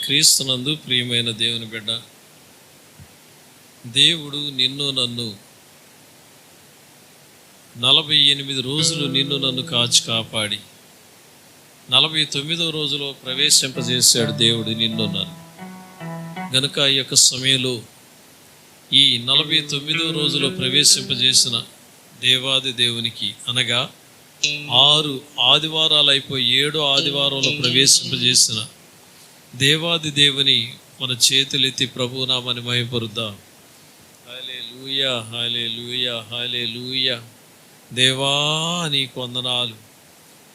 క్రీస్తునందు ప్రియమైన దేవుని బిడ్డ, దేవుడు నిన్ను నన్ను 48 రోజులు నిన్ను నన్ను కాచి కాపాడి 49వ రోజులో ప్రవేశింపజేశాడు దేవుడు నిన్ను నన్ను. గనుక ఈ యొక్క సమయంలో ఈ 49వ రోజులో ప్రవేశింపజేసిన దేవాది దేవునికి, అనగా 6 ఆదివారాలు అయిపోయి 7వ ఆదివారంలో ప్రవేశింపజేసిన దేవాది దేవుని మన చేతులెత్తి ప్రభునామాన్ని మహిమపరుద్దాం. హల్లెలూయా, హల్లెలూయా, హల్లెలూయా. దేవా నీకు వందనాలు.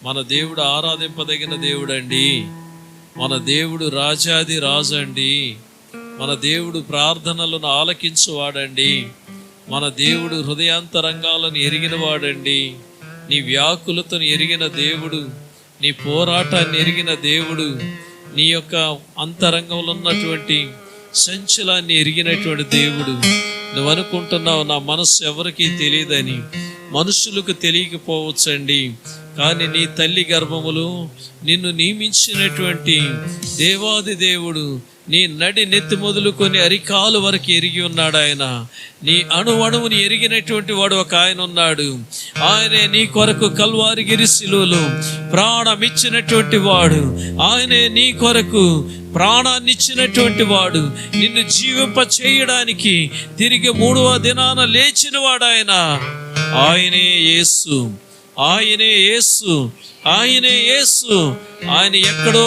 మన దేవుడు ఆరాధింపదగిన దేవుడండి. మన దేవుడు రాజాది రాజు అండి. మన దేవుడు ప్రార్థనలను ఆలకించువాడండి. మన దేవుడు హృదయాంతరంగాలను ఎరిగిన వాడండి. నీ వ్యాకులతను ఎరిగిన దేవుడు, నీ పోరాటాన్ని ఎరిగిన దేవుడు, నీ యొక్క అంతరంగంలో ఉన్నటువంటి సంచలాన్ని ఎరిగినటువంటి దేవుడు. నువ్వు అనుకుంటున్నావు నా మనస్సు ఎవరికీ తెలియదని. మనుషులకు తెలియకపోవచ్చండి, కానీ నీ తల్లి గర్భములు నిన్ను నియమించినటువంటి దేవాది దేవుడు నీ నడి నెత్తి మొదలుకొని అరికాలు వరకు ఎరిగి ఉన్నాడు ఆయన. నీ అణువుని ఎరిగినటువంటి వాడు ఒక ఆయన ఉన్నాడు. ఆయనే నీ కొరకు కల్వారిగిరి శిలువలో ప్రాణమిచ్చినటువంటి వాడు. ఆయనే నీ కొరకు ప్రాణాన్ని ఇచ్చినటువంటి వాడు. నిన్ను జీవింప చేయడానికి తిరిగి 3వ దినాన లేచిన వాడు ఆయన. ఆయనే యేసు, ఆయనే యేసు, ఆయనే యేసు. ఆయన ఎక్కడో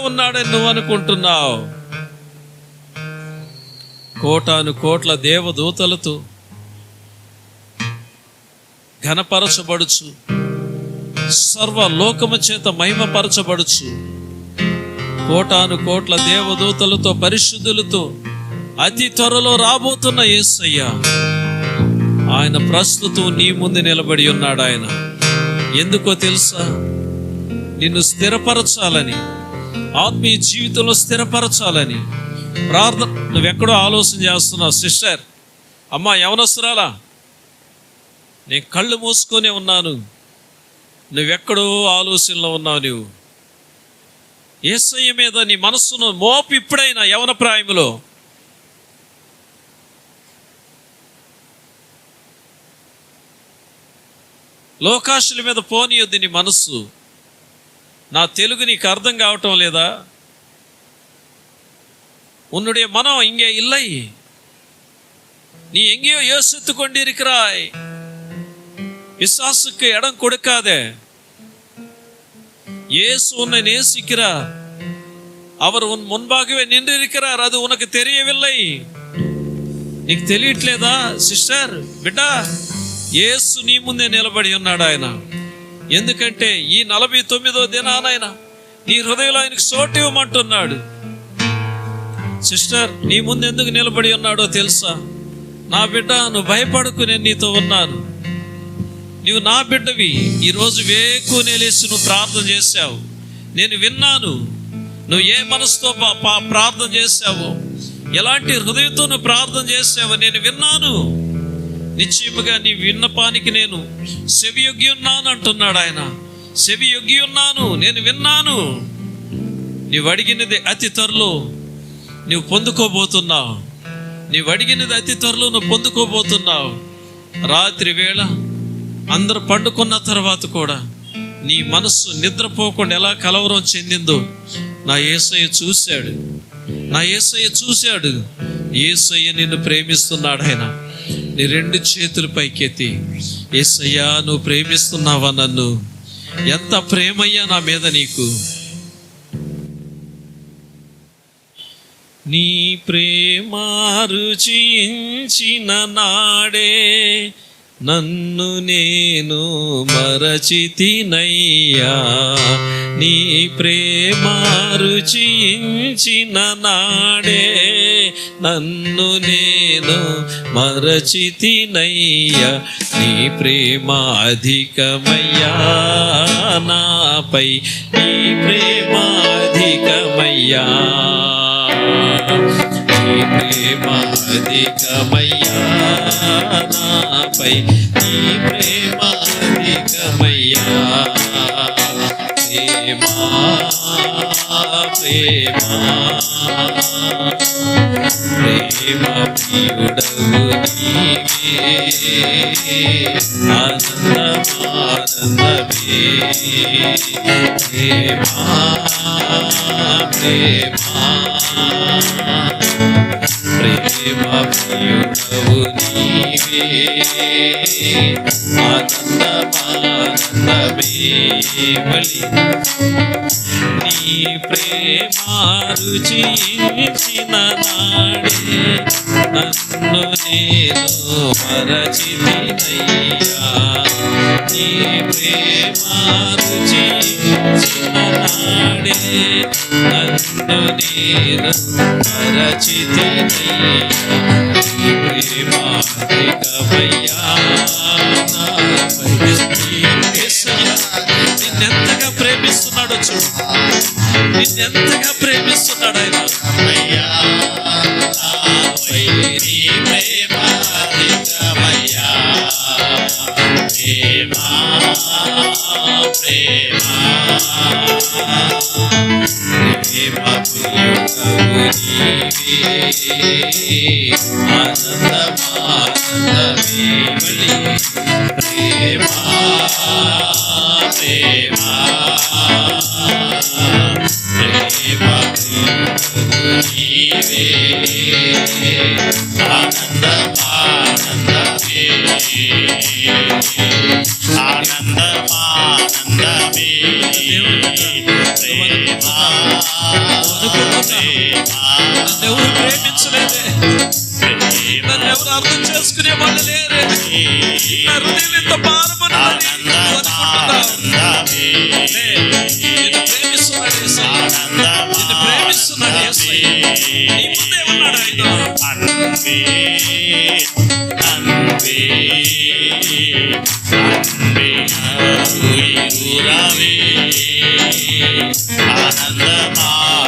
ఉన్నాడని నువ్వు అనుకుంటున్నావు. కోటాను కోట్ల దేవదూతలతో ఘనపరచబడుచు, సర్వలోకము చేత మహిమపరచబడుచు, కోటాను కోట్ల దేవదూతలతో పరిశుద్ధులతో అతి త్వరలో రాబోతున్న యేసయ్య ఆయన ప్రస్తుతం నీ ముందు నిలబడి ఉన్నాడు. ఆయన ఎందుకో తెలుసా? నిన్ను స్థిరపరచాలని, ఆత్మీయ జీవితంలో స్థిరపరచాలని. ప్రార్థన నువ్వెక్కడో ఆలోచన చేస్తున్నావు. సిస్టర్, అమ్మా, యవనస్తురాలా, నేను కళ్ళు మూసుకొనే ఉన్నాను. నువ్వెక్కడో ఆలోచనలో ఉన్నావు. నువ్వు యేసయ్య మీద నీ మనస్సును మోపు. ఇప్పుడైనా యవన ప్రాయములో లోకాశుల మీద పోనీయొద్దు నీ మనస్సు. నా తెలుగు నీకు అర్థం కావటం లేదా? உன்னுடைய மனம் இங்கே இல்லை. நீ எங்கேயோ யோசித்து கொண்டிருக்கிறாய். பிசாசுக்கு இடம் கொடுக்காதே. இயேசு உன்னை நேசிக்கிறார். அவர் உன் முன்பாகவே நின்றிருக்கிறார். அது உனக்கு தெரியவில்லை. నీకు తెలియట్లేదా సిస్టర్? బిడ్డ, యేసు నీ ముందే నిలబడి ఉన్నాడు ఆయన. ఎందుకంటే ఈ 49వ దినానైనా నీ హృదయంలో ఆయనకు చోటు ఇవ్వమంటున్నాడు. సిస్టర్, నీ ముందు ఎందుకు నిలబడి ఉన్నాడో తెలుసా? నా బిడ్డ, నువ్వు భయపడకు, నేను నీతో ఉన్నాను. నువ్వు నా బిడ్డవి. ఈరోజు వేకునే లేచి నువ్వు ప్రార్థన చేశావు. నేను విన్నాను. నువ్వు ఏ మనసుతో ప్రార్థన చేశావో, ఎలాంటి హృదయంతో నువ్వు ప్రార్థన చేశావో నేను విన్నాను. నిశ్చయముగా నీ విన్నపానికి నేను చెవియొగ్గి ఉన్నాను అంటున్నాడు ఆయన. చెవియొగ్గి ఉన్నాను, నేను విన్నాను. నీవు అడిగినది అతి త్వరలో నువ్వు పొందుకోబోతున్నావు. నీవు అడిగినది అతి త్వరలో నువ్వు పొందుకోబోతున్నావు. రాత్రి వేళ అందరూ పండుకున్న తర్వాత కూడా నీ మనస్సు నిద్రపోకుండా ఎలా కలవరం చెందిందో నా యేసయ్య చూశాడు. నా యేసయ్య చూశాడు. యేసయ్య నిన్ను ప్రేమిస్తున్నాడు. ఆయన నీ 2 చేతులు పైకెత్తి, యేసయ్యా, నువ్వు ప్రేమిస్తున్నావా నన్ను? ఎంత ప్రేమయ్యా నా మీద నీకు. నీ ప్రేమ రుచించిన నాడే నన్ను నేను మరచితినయ్యా. నీ ప్రేమ రుచించిన నాడే నన్ను నేను మరచితినయ్యా. నీ ప్రేమ అధికమయ్యా నాపై, నీ ప్రేమ అధికమయ్యా. నీ ప్రేమ అధికమయ్యా నాపై, నీ ప్రేమ అధికమయ్యా. ప్రేమ ప్రేమ ప్రేమ ప్రియుడవు నీవే ఆనందమానందమే ప్రేమ ప్రేమ ప్రేమ ప్రియుడవు నీవే ఆనందమానందమే బలి నీ ప్రేమ రుచించిన నాడే నన్ను నేను మరచితినయ్యా నీ ప్రేమ రుచించిన నాడే నన్ను నేను మరచితినయ్యా నీ ప్రేమ అధికమయ్యా నిన్నెంతగా ప్రేమిస్తున్నాడో చూడు నిన్నెంతగా ప్రేమిస్తున్నాడు ఆయన అయ్యా నీ ప్రేమ అధికమయ్యా ప్రేమ ప్రేమ ప్రేమ ప్రియుడవు నీవే ఆనందమానందమే బలి ప్రేమ ప్రేమ ప్రేమ ప్రియుడవు నీవే ఆనందమానందమే ఆనందమానందమే ప్రేమ నన్నెవరు ప్రేమించలేదే నన్నెవరు అర్థం చేసుకునే వాళ్ళు లేరే నా హృదయం ఎంత భారమన్నది నిన్ను ప్రేమిస్తున్నాడు నిన్ను ప్రేమిస్తున్నాడు నీ ముందే ఉన్నాడు ఆయన అన్వే అన్వే అన్వే రవే ఆనందమానందమే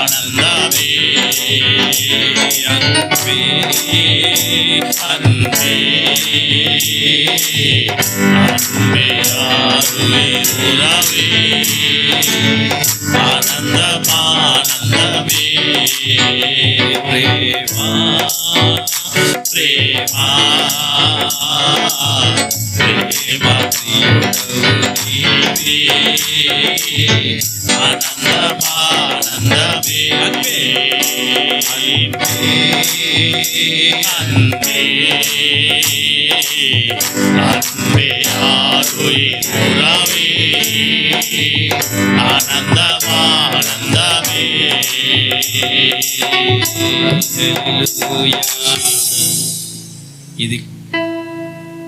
అన్వే అన్వే అన్వే రవే ఆనందమానందమే ప్రేమ ప్రేమ ప్రేమ ప్రియుడవు నీవే ఆనందమానందమే అన్వే అన్వే అన్వే రవే ఆనందమానందమే ఇది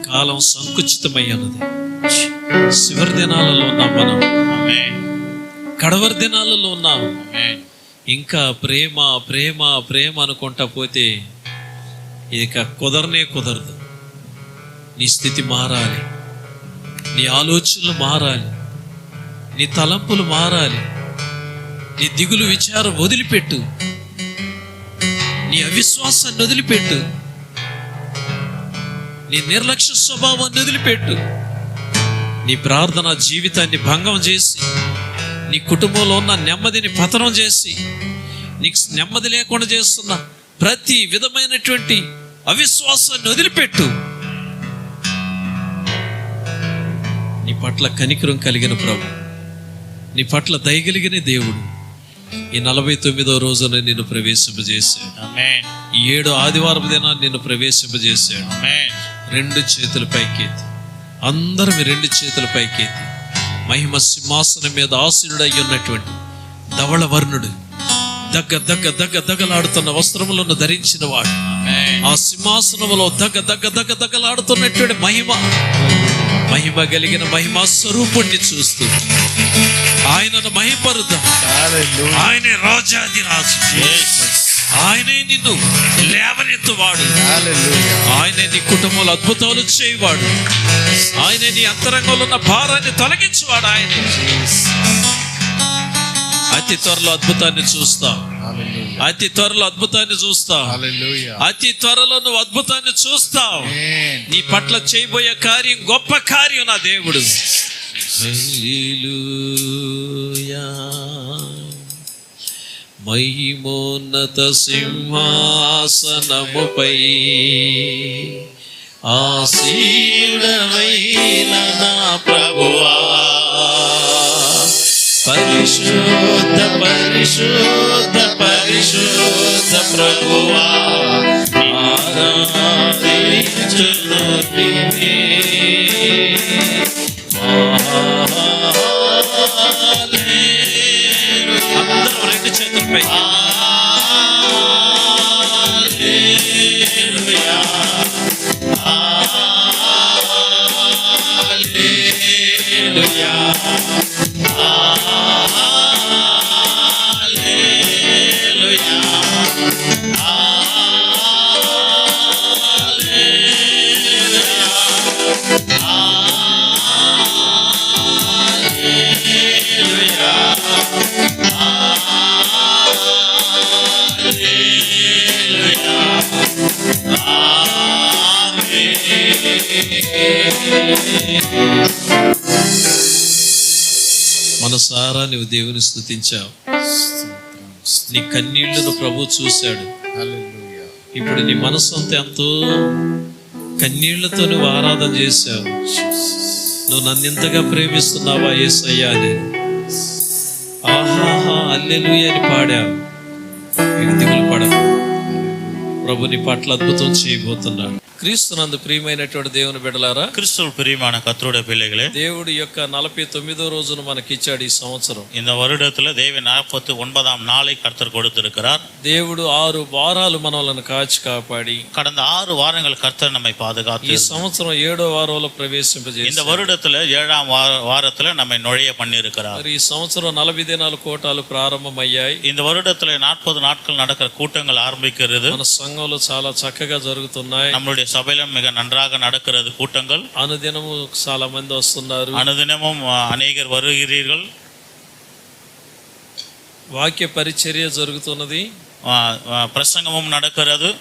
కాలం సంకుచితమయ్యన్నది చివరి దినాలలో ఉన్నాం మనం కడవరి దినాలలో ఉన్నాం ఇంకా ప్రేమ ప్రేమ ప్రేమ అనుకుంటా పోతే ఇక కుదరనే కుదరదు నీ స్థితి మారాలి నీ ఆలోచనలు మారాలి నీ తలంపులు మారాలి నీ దిగులు విచారం వదిలిపెట్టు నీ అవిశ్వాసాన్ని వదిలిపెట్టు నీ నిర్లక్ష్య స్వభావాన్ని వదిలిపెట్టు నీ ప్రార్థన జీవితాన్ని భంగం చేసి నీ కుటుంబంలో ఉన్న నెమ్మదిని పతనం చేసి నీకు నెమ్మది లేకుండా చేస్తున్న ప్రతి విధమైనటువంటి అవిశ్వాసాన్ని వదిలిపెట్టు నీ పట్ల కనికరం కలిగిన ప్రభు నీ పట్ల దయగలిగిన దేవుడు ఈ 49వ రోజున నిన్ను ప్రవేశింపజేశాడు ఈ 7 ఆదివారం దినాన్ని నిన్ను ప్రవేశింపజేశాడు 2 చేతుల పైకెత్తి అందరం 2 చేతుల పైకెత్తి మహిమ సింహాసనం మీద ఆసీనుడై ఉన్నటువంటి ధవళ వర్ణుడు దగ్గ దగ్గ దగ్గ దగ్గలాడుతున్న వస్త్రములను ధరించిన వాడు ఆ సింహాసనములో దగ్గ దగ్గ దగ్గ దగ్గలాడుతున్నటువంటి మహిమ కలిగిన మహిమా స్వరూపుణ్ణి చూస్తూ ఆయనను మహిమపరుద్దాం. ఆయనే రాజాది రాజు, ఆయనే నిన్ను లేవనెత్తువాడు, ఆయనే నీ కుటుంబంలో అద్భుతాలు చేయవాడు, ఆయనే నీ అంతరంగంలో ఉన్న భారాన్ని తొలగించువాడు. ఆయనే అతి త్వరలో అద్భుతాన్ని చూస్తావు, అతి త్వరలో అద్భుతాన్ని చూస్తావు, అతి త్వరలో నువ్వు అద్భుతాన్ని చూస్తావు. నీ పట్ల చేయబోయే కార్యం గొప్ప కార్యం నా దేవుడు. హల్లెలూయా మహిమోన్నత సింహాసనముపై ఆసీనుడవైన నా ప్రభువా, పరిశుద్ధ పరిశుద్ధ పరిశుద్ధ ప్రభువా, ఆరాధించును నిన్నే. అందరూ రెండు చేతులపై హల్లెలూయా హల్లెలూయా హల్లెలూయా మనసారా నువ్వు దేవుని స్తుతించావు. నీ కన్నీళ్లను ప్రభు చూశాడు. ఇప్పుడు నీ మనసు అంతా ఎంతో కన్నీళ్లతో నువ్వు ఆరాధన చేశావు. నువ్వు నన్ను ఎంతగా ప్రేమిస్తున్నావా యేసయ్యా అని ఆహాహా హల్లెలూయా అని పాడావు. ఇక దిగులు పడకు, ప్రభు నీ పట్ల అద్భుతం చేయబోతున్నాడు. క్రీస్తునందు ప్రియమైనటువంటి దేవుని బిడ్డలారా, கிறிஸ்துவ பிரியமான கர்த்தருடைய பிள்ளைகளே, దేవుడు యొక్క 49వ రోజును మనకి ఇచ్చాడు ఈ సంవత్సరం. இந்த வருடத்துல தேவன் 49ஆம் நாளை கர்த்தர் கொடுத்திருக்கிறார். దేవుడు 6 వారాలు మనల్ని కాచి కాపాడి கடந்த 6 வாரங்கள் கர்த்தர் நம்மை ఈ பாதுகாத்து సంవత్సరం 7వ వారంలో ప్రవేశింపజేశాడు. இந்த வருடத்துல 7ஆம் வாரத்துல நம்மை நுழைய பண்ணி இருக்கிறார். మరి ఈ సంవత్సరం 40 దినాల కూటాలు ప్రారంభమయ్యాయి. இந்த வருடத்துல 40 நாட்கள் நடக்கிற கூட்டங்கள் ஆரம்பிக்கிறது. మన సంఘంలో చాలా చక్కగా జరుగుతున్నాయి. நம்மளுடைய சபையில மிக நன்றாக நடக்கிறது கூட்டங்கள். అనుదినము చాలా మంది వస్తున్నారు. அனுதினமும் அநேகர் வருகிறீர்கள். వాక్య పరిచర్య జరుగుతున్నది. பிரசங்கமும் நடக்கிறது.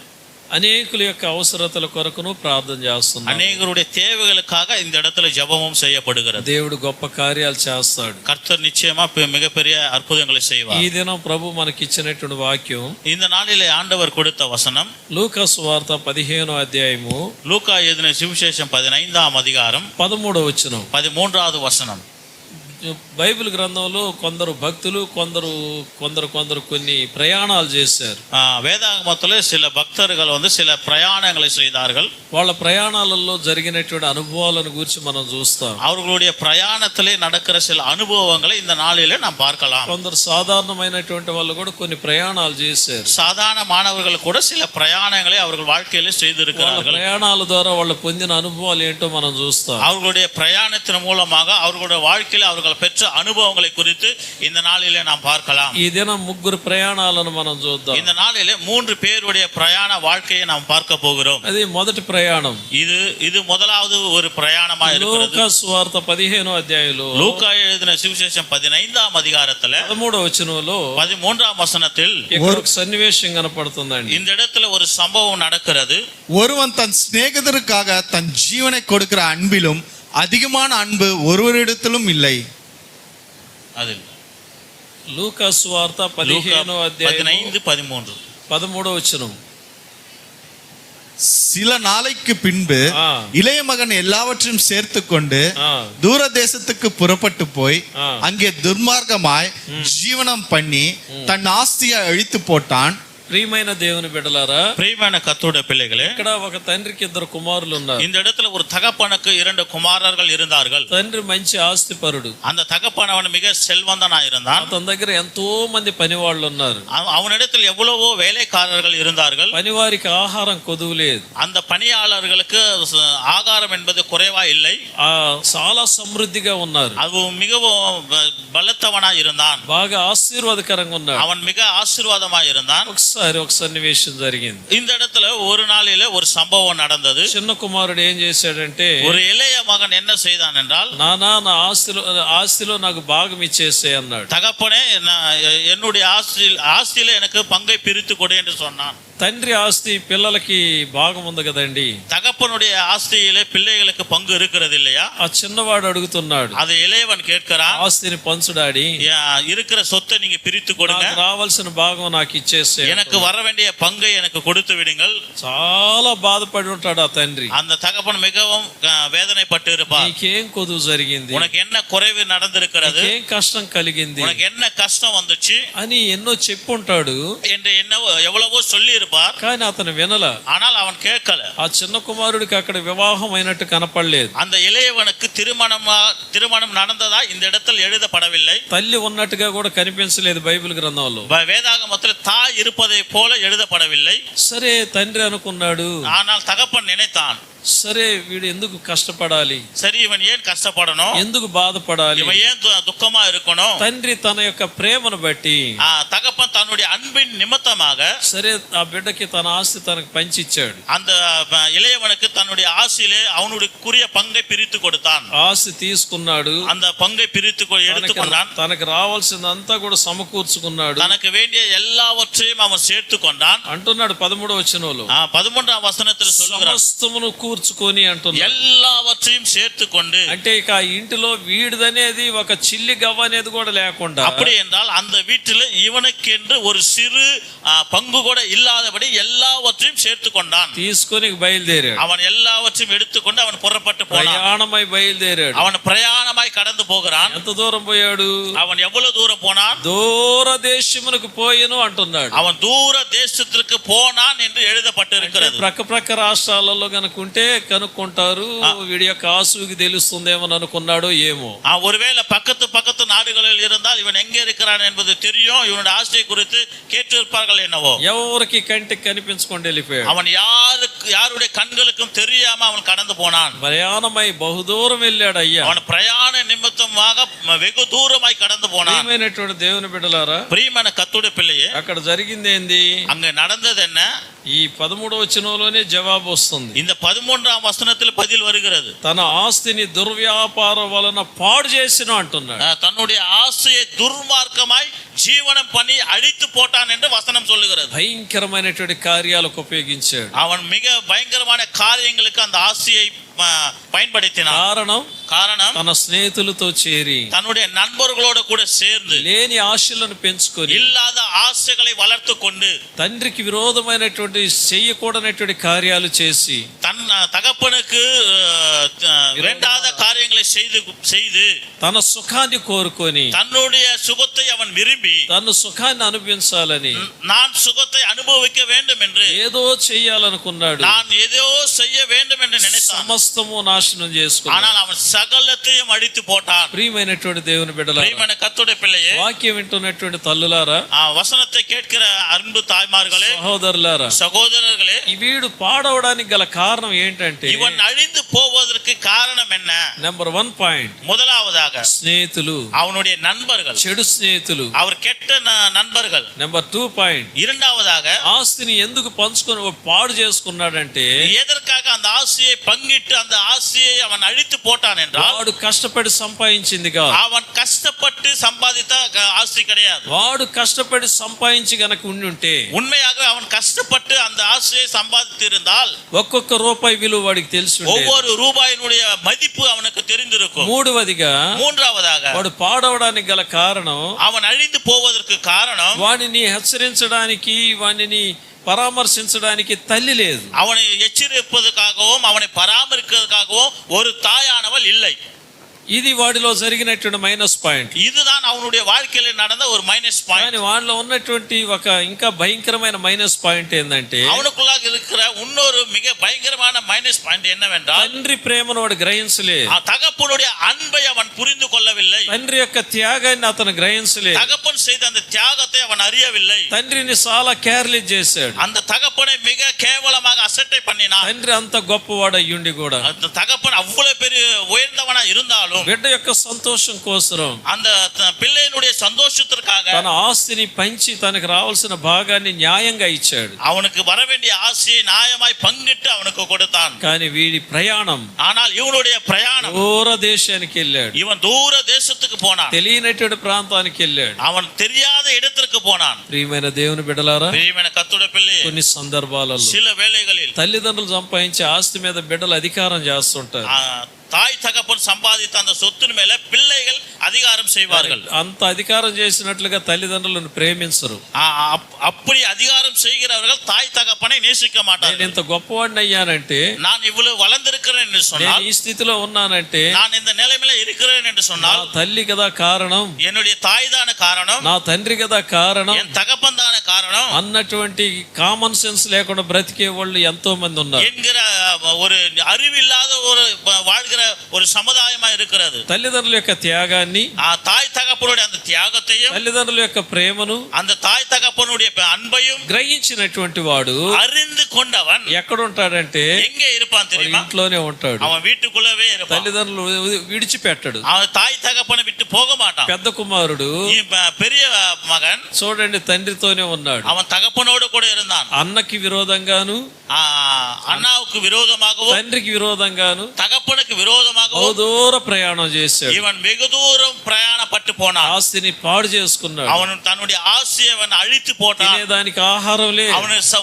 అనేకుల యొక్క అవసరతల కొరకును ప్రార్థన చేస్తున్నారు. அநேகருடைய தேவைகளுக்காக இந்த இடத்துல ஜெபமும் செய்யப்படுகிறது. దేవుడు గొప్ప కార్యాలు చేస్తాడు. கர்த்தர் நிச்சயமா மிகப்பெரிய அற்புதங்களை செய்வார். ఈ దినం ప్రభు మనకి ఇచ్చినటువంటి వాక్యం, இந்த நாளிலே ஆண்டவர் கொடுத்த வசனம் లూకా సువార్త 15వ అధ్యాయము லூக்கா எழுதின சுவிசேஷம் 15ஆம் அதிகாரம் 13వ వచనం. 13வது வசனம். బైబిల్ గ్రంథంలో కొందరు భక్తులు కొందరు కొన్ని ప్రయాణాలు చేశారు. வேதாகமத்தில் சில பக்தர்கள் சில பிரயாணங்களை செய்தார்கள். వాళ్ళ ప్రయాణాలలో జరిగినటువంటి అనుభవాలను గురించి మనం చూస్తాం. அவர்களுடைய பிரயாணத்திலே நடக்கிற சில அனுபவங்களை இந்த நாளிலே நாம் பார்க்கலாம். కొందరు సాధారణమైనటువంటి వాళ్ళు కూడా కొన్ని ప్రయాణాలు చేశారు. சாதாரணமானவர்கள் கூட சில பிரயாணங்களை அவர்கள் வாழ்க்கையிலே செய்திருக்கிறார்கள். ప్రయాణాల ద్వారా వాళ్ళు పొందిన అనుభవాలు ఏంటో మనం చూస్తాం. அவர்களுடைய பிரயாணத்தின் மூலமாக அவர்களுடைய வாழ்க்கையில அவர்கள் பெற்ற அனுபவங்களை குறித்து இந்த நாளிலே நாம் பார்க்கலாம். ఈ దినం 3 ప్రయాణాలను మనం చూద్దాం. இந்த நாளிலே 3 பேருடைய பிரயாண வாழ்க்கையை நாம் பார்க்க போகிறோம். అది మొదటి ప్రయాణం. இது முதலாவது ஒரு பிரயாணமா இருக்கிறது. లూకా సువార్త 15వ అధ్యాయంలో லூக்கா எழுதின சுவிசேஷம் 15ஆம் அதிகாரத்துல 13వ వచనంలో 13ஆம் வசனத்தில் ఇక్కడ ఒక సన్నివేశం కనపడుతుందండి. இந்த இடத்துல ஒரு சம்பவம் நடக்கிறது. ஒருவன் தன் சிநேகிதருக்காக தன் ஜீவனை கொடுக்கிற அன்பிலும் அதிகமான அன்பு ஒருவரிடத்திலும் இல்லை. அதில் లూకా సువార్త 15వ అధ్యాయం 15-13 13వ వచనం. சில நாளைக்கு பின்பு இளைய மகன் எல்லாவற்றையும் சேர்த்து கொண்டு தூர தேசத்துக்கு புறப்பட்டு போய் அங்கே துர்மார்க்கமாய் ஜீவனம் பண்ணி தன் ஆஸ்தியை அழித்து போட்டான். ప్రియమైన దేవుని బిడ్డలారా, ప్రియమైన కర్తరుடைய பிள்ளைகளே, ఇక్కడ ఒక తండ్రికి 2 కుమారులు ఉన్నారు. இந்த இடத்துல ஒரு தகப்பனுக்கு 2 குமாரர்கள் இருந்தார்கள். తండ్రి మంచి ఆస్తిపరుడు. அந்த தகப்பனவன் மிக செல்வந்தனா இருந்தான். అతని దగ్గర ఎంతో మంది పనివాళ్ళు ఉన్నారు. அவனிடத்தில் எவ்வளவோ வேலைக்காரர்கள் இருந்தார்கள். పనివారికి ఆహారం కొదువు లేదు. அந்த பணியாளர்களுக்கு ஆகாரம் என்பது குறைவா இல்லை. చాలా సమృద్ధిగా ఉన్నారు. அது மிகவும் பலத்தவனா இருந்தான். బాగా ఆశీర్వాదకరంగా ఉన్నాడు. அவன் மிக ஆசீர்வாதமா இருந்தான். ఒక సన్నివేశం జరిగింది. இந்த இடத்துல ஒரு நாளிலே ஒரு சம்பவம் நடந்தது. చిన్న కుమారుడు ఏం చేశాడంటే, ஒரு இளைய மகன் என்ன செய்தான் என்றால், నానా నా ఆస్తిలో నాకు భాగం ఇచ్చేసే అన్నాడు. தகப்பனே என்னுடைய ஆஸ்தியில எனக்கு பங்கை பிரித்து கொடு என்று சொன்னான். తండ్రి ఆస్తి పిల్లలకి భాగం ఉంది కదండి. தகப்பனுடைய ஆஸ்தியிலே பிள்ளைகளுக்கு பங்கு இருக்கிறது இல்லையா? ఆ చిన్నవాడు అడుగుతున్నాడు, அது இளையவன் கேட்கிறான், ఆస్తిని పంచుడాడి, இருக்கிற சொத்தை நீங்க பிரித்து கொடுங்க, నాకు రావాల్సిన భాగం నాకు ఇచ్చేసే. எனக்கு வர வேண்டிய பங்கை எனக்கு கொடுத்து விடுங்கள். చాలా బాధపడి ఉంటాడు ఆ తండ్రి. அந்த தகப்பன் மிகவும் வேதனைப்பட்டு இருப்பார். నీకేం కొదువు జరిగింది, உனக்கு என்ன குறைவு நடந்திருக்கிறது, నీకేం కష్టం కలిగింది உனக்கு என்ன கஷ்டம் வந்துச்சு అని ఎన్నో చెప్పుంటాడు. என்று என்னவோ எவ்வளவோ சொல்லி இருப்பார். కానీ అతను వినల. ஆனால் அவன் கேட்கல. ఆ చిన్న కుమారుడికి అక్కడ వివాహం అయినట్టు కనపడలేదు. அந்த இளையவனுக்கு திருமணம் நடந்ததா இந்த இடத்தில் எழுதப்படவில்லை. తల్లి ఉన్నట్టుగా కూడా కనిపించలేదు బైబిల్ గ్రంథంలో. வேதாகமத்தில் தாய் இருப்பதை போல எழுதப்படவில்லை. సరే తండ్రి అనుకున్నాడు, ஆனால் தகப்பன் நினைத்தான், సరే వీడు ఎందుకు కష్టపడాలి, சரி இவன் ஏன் கஷ்டப்படணும், ఎందుకు బాధపడాలి, இவன் ஏன் துக்கமா இருக்கணும். తండ్రి తన యొక్క ప్రేమను బట్టి தகப்பன் தன்னுடைய அன்பின் நிமித்தமாக సరే ఆ బిడ్డకి తన ఆస్తి తనకు పంచిచ్చాడు. அந்த இளையவனுக்கு தன்னுடைய ஆசையிலே அவனுடைய பங்கை பிரித்து கொடுத்தான். ఆస్తి తీసుకున్నాడు, அந்த பங்கை பிரித்து எடுத்துக்கொண்டான். తనకు రావాల్సిందంతా కూడా సమకూర్చుకున్నాడు. தனக்கு வேண்டிய எல்லாவற்றையும் அவன் சேர்த்து கொண்டான். అంటున్నాడు 13వ వచనంలో, 13వ వచనத்தில் சொல்கிறான், సమస్తమును కూర్చుకొని అంటున్నాడు. எல்லாவற்றையும் சேர்த்து கொண்டு, అంటే ఇక ఆ ఇంటిలో వీడిదనేది ఒక చిల్లి గవ్వ అనేది కూడా లేకుండా, அப்படி என்றால் அந்த வீட்டில் இவனுக்கென்று ஒரு சிறு பங்கு கூட இல்லாதபடி எல்லாவற்றையும் சேர்த்து கொண்டான். తీసుకొని బయలుదేరాడు. அவன் எல்லாவற்றையும் எடுத்துக்கொண்டு அவன் புறப்பட்டு போனான். ప్రయాణమై బయలుదేరాడు. அவன் பிரயாணமாய் கடந்து போகிறான். ఎంత దూరం పోయాడు, அவன் ఎவ்வளவு దూరం పోనాன், దూర దేశమునకు పోయెను అంటున్నాడు. அவன் தூர தேசத்திற்கு போனான் என்று எழுதப்பட்டிருக்கிறது. ప్రక్క ప్రక్క రాష్ట్రాలలో కనుక్కుంటే కనుక్కుంటారు, వీడి యొక్క ఆసుకి తెలుస్తుందేమో అనుకున్నాడో ఏమో. ஒருவேளை பக்கத்து நாடுகளில் இருந்தால் இவன் எங்க இருக்கிறான் என்பது தெரியும், இவனுடைய ஆசையை குறித்து கேட்டிருப்பார்கள் என்னவோ. ఎవరికి కంటికి కనిపించకుండా వెళ్ళిపోయాడు. அவன் யாருடைய கண்களுக்கும் தெரியாம அவன் கடந்து போனான். ప్రయాణమై బహుదూరం వెళ్ళాడు అయ్యా. அவன் பிரயாண நிமித்தமாக வெகு தூரமாய் கடந்து போனான். ప్రియమైనటువంటి దేవుని బిడ్డలారా, பிரியமான கர்த்தருடைய பிள்ளையே, అక్కడ జరిగింది ఏంది, அங்க நடந்தது என்ன? ఈ 13వ వచనంలోనే జవాబు వస్తుంది. இந்த 13వ வசனத்தில் பதில் வருகிறது. తన ఆస్తిని దుర్వ్యాపారం వలన పాడు చేసిన అంటున్నాడు. தன்னுடைய ஆசையை துர்மார்க்கமாய் ஜீவனம் பண்ணி அழித்து போட்டான் என்று வசனம் சொல்லுகிறது. భయంకరమైనటువంటి కార్యాలకు ఉపయోగించాడు. அவன் மிக பயங்கரமான காரியங்களுக்கு அந்த ஆசையை பயன்படுத்தினான். காரணம் తన స్నేహితులతో చేరి, தன்னுடைய நண்பர்களோடு கூட சேர்ந்து, లేని ఆశలను పెంచుకొని, இல்லாத ஆசைகளை வளர்த்து கொண்டு, తండ్రికి విరోధమైనటువంటి చేయకూడనటువంటి కార్యాలు చేసి, தன் தகப்பனுக்கு வேண்டாத காரியங்களை செய்து తన సుఖాన్ని కోరుకొని, தன்னுடைய சுகத்தை அவன் விரும்பி, తన సుఖాన్ని అనుభవించాలని, நான் சுகத்தை அனுபவிக்க வேண்டும் என்று, ఏదో చెయ్యాలనుకున్నాడు. நான் ஏதோ செய்ய வேண்டும் என்று நினைத்தான். సమస్తము నాశనం చేసుకున్నాడు. ஆனால் அவன் சகலத்தையும் அழித்து போட்டான். ప్రియమైనటువంటి దేవుని బిడ్డలారా, பிரியமான கர்த்தருடைய பிள்ளையே, వాక్యం వింటున్నటువంటి తల్లులారా, வசனத்தை கேட்கிற அன்பு தாய்மார்களே, సహోదరులారా, சகோதரர்களே, వీడు పాడవడానికి గల కారణం ఏంటంటే, இவன் அழிந்து போவதற்கு காரணம் என்ன? నెంబర్ 1 పాయింట్, முதலாவதாக స్నేహితులు, அவனுடைய நண்பர்கள், చెడు స్నేహితులు. அவர் கெட்ட நண்பர்கள். నెంబర్ 2 పాయింట్, இரண்டாவதாக ఆస్తిని ఎందుకు పంచుకొని పాడు చేసుకున్నాడంటే, எதற்காக அந்த ஆசையை பங்கிட்டு அந்த ஆசையை அவன் அழித்து போட்டான் என்றால், వాడు కష్టపడి సంపాదించింది కాదు. அவன் కష్టப்பட்டு சம்பாதித்த ஆசை கிடையாது. వాడు కష్టపడి సంపాదించి గనక ఉండుంటే, உண்மையாக அவன் கஷ்டப்பட்டு அந்த ஆசையை சம்பாதித்து இருந்தால், ఒక్కొక్క రూపాయి విలువ వాడికి తెలిసి ఉండేది. ஒவ்வொரு ரூபாயினுடைய மதிப்பு அவனுக்கு தெரிந்திருக்கும். மூன்றாவதாக వాడు పాడవడానికి గల కారణం, அவன் அழிந்து போவதற்கு காரணம், వాడిని హెచ్చరించడానికి, వాడిని పరామర్శించడానికి తల్లి లేదు. அவனை எச்சரிப்பதற்காகவும் அவனை பராமரிப்பதற்காகவும் ஒரு தாயானவள் இல்லை. ఇది వాడిలో జరిగినటువంటి మైనస్ పాయింట్. இதுதான் அவனுடைய வாழ்க்கையில நடந்த ஒரு மைனஸ் பாயிண்ட். కానీ వాడిలో ఉన్నటువంటి ఒక ఇంకా భయంకరమైన మైనస్ పాయింట్ ఏంటంటే, அவனுக்குள்ளாக இருக்கிற இன்னொரு மிக பயங்கரமான மைனஸ் பாயிண்ட் என்னவென்றால், తండ్రి ప్రేమను వాడు గ్రహించలేదు. தகப்பனுடைய அன்பை அவன் புரிந்து கொள்ளவில்லை. తండ్రి యొక్క త్యాగాన్ని అతను గ్రహించలేదు. தகப்பன் செய்த அந்த தியாகத்தை அவன் அறியவில்லை. తండ్రిని చాలా కేర్లెస్ చేశాడు. அந்த தகப்பனை மிக கேவலமாக அசட்டை பண்ணினான். తండ్రి అంత గొప్పవాడు అయ్యుండి కూడా அந்த தகப்பன் அவ்வளவு பெரிய உயர்ந்தவனா இருந்தாலும் బిడ్డ యొక్క సంతోషం కోసం அந்த பிள்ளையினுடைய சந்தோஷத்திற்காக తన ఆస్తిని పంచి తనకు రావాల్సిన భాగాన్ని న్యాయంగా ఇచ్చాడు. அவனுக்கு வர வேண்டிய ஆசையை நியாயமாய் பங்கிட்டு அவனுக்கு கொடுத்தான். కానీ వీడి ప్రయాణం ஆனால் இவனுடைய பிரயாணம் దూర దేశానికి వెళ్ళాడు. இவன் தூர தேசத்துக்கு போனான். తెలియనటువంటి ప్రాంతానికి వెళ్ళాడు. அவன் தெரியாத இடத்திற்கு போனான். ప్రియమైన దేవుని బిడ్డలారా, பிரியமான கர்த்தருடைய பிள்ளையே, కొన్ని సందర్భాలలో சில வேளைகளில் తల్లిదండ్రులు సంపాదించే ఆస్తి మీద బిడ్డలు అధికారం చేస్తుంటారు. தாய் தகப்பன் சம்பாதித்த அந்த சொத்தின் மேல பிள்ளைகள் அதிகாரம் செய்வார்கள். అంత అధికారం చేసినట్లుగా తల్లిదండ్రులను ప్రేమించరు. அப்படி அதிகாரம் செய்கிறவர்கள் தாய் தகப்பனை நேசிக்க மாட்டார்கள். నేను ఇంత గొప్పవాడిని అయ్యానంటే, நான் ఇవ్వలు வளர்ந்திருக்கிறேன் என்று சொன்னால், నేను ఈ స్థితిలో ఉన్నానంటే நான் இந்த நிலைமையில இருக்கிறேன் என்று నా சொன்னால், తల్లి కదా కారణం, என்னுடைய தாய் தான காரணம், నా తండ్రి కదా కారణం என் தகப்பன் தான காரணம் అన్నటువంటి కామన్ సెన్స్ లేకుండా బ్రతికే వాళ్ళు ఎంతో మంది ఉన్నారు. என்கிற ஒரு அறிவில்லாத ஒரு வாழ்கிற ஒரு சமுதாயமா இருக்கிறது. తల్లిదండ్రుల యొక్క త్యాగాన్ని, தாய் தகப்பனுடைய அந்த தியாகத்தையும், తల్లిదండ్రుల యొక్క ప్రేమను அந்த தாய் தகப்பனுடைய அன்பையும் గ్రహించినటువంటి వాడు அறிந்து கொண்டவன் ఎక్కడ ఉంటాడంటే எங்கே இருப்பான் தெரியுமா? ఇంట్లోనే ఉంటాడు. அவன் வீட்டுக்குள்ளவே இருப்பான். తల్లిదండ్రులు విడిచిపెట్టడు. அவன் தாய் தகப்பனை விட்டு போக மாட்டான். పెద్ద కుమారుడు பெரிய மகன் చూడండి తండ్రితోనే ఉన్నాడు. அவன் தகப்பனோடு கூட இருந்தான். అన్నకి విరోధంగాను, அண்ணாவுக்கு விரோதமாகவும், తండ్రికి విరోధంగాను தகப்பனுக்கு விரோதமாகவும் దూర ప్రయాణం చేశాడు. இவன் வெகு தூரம் பிரயாணப்பட்டு போனான். ఆస్తిని పాడు చేసుకున్నాడు. அவன் தன்னுடைய ஆசையை அவன் அழித்து போட்டான். తినేదానికి ఆహారం లేదు, அவனுக்கு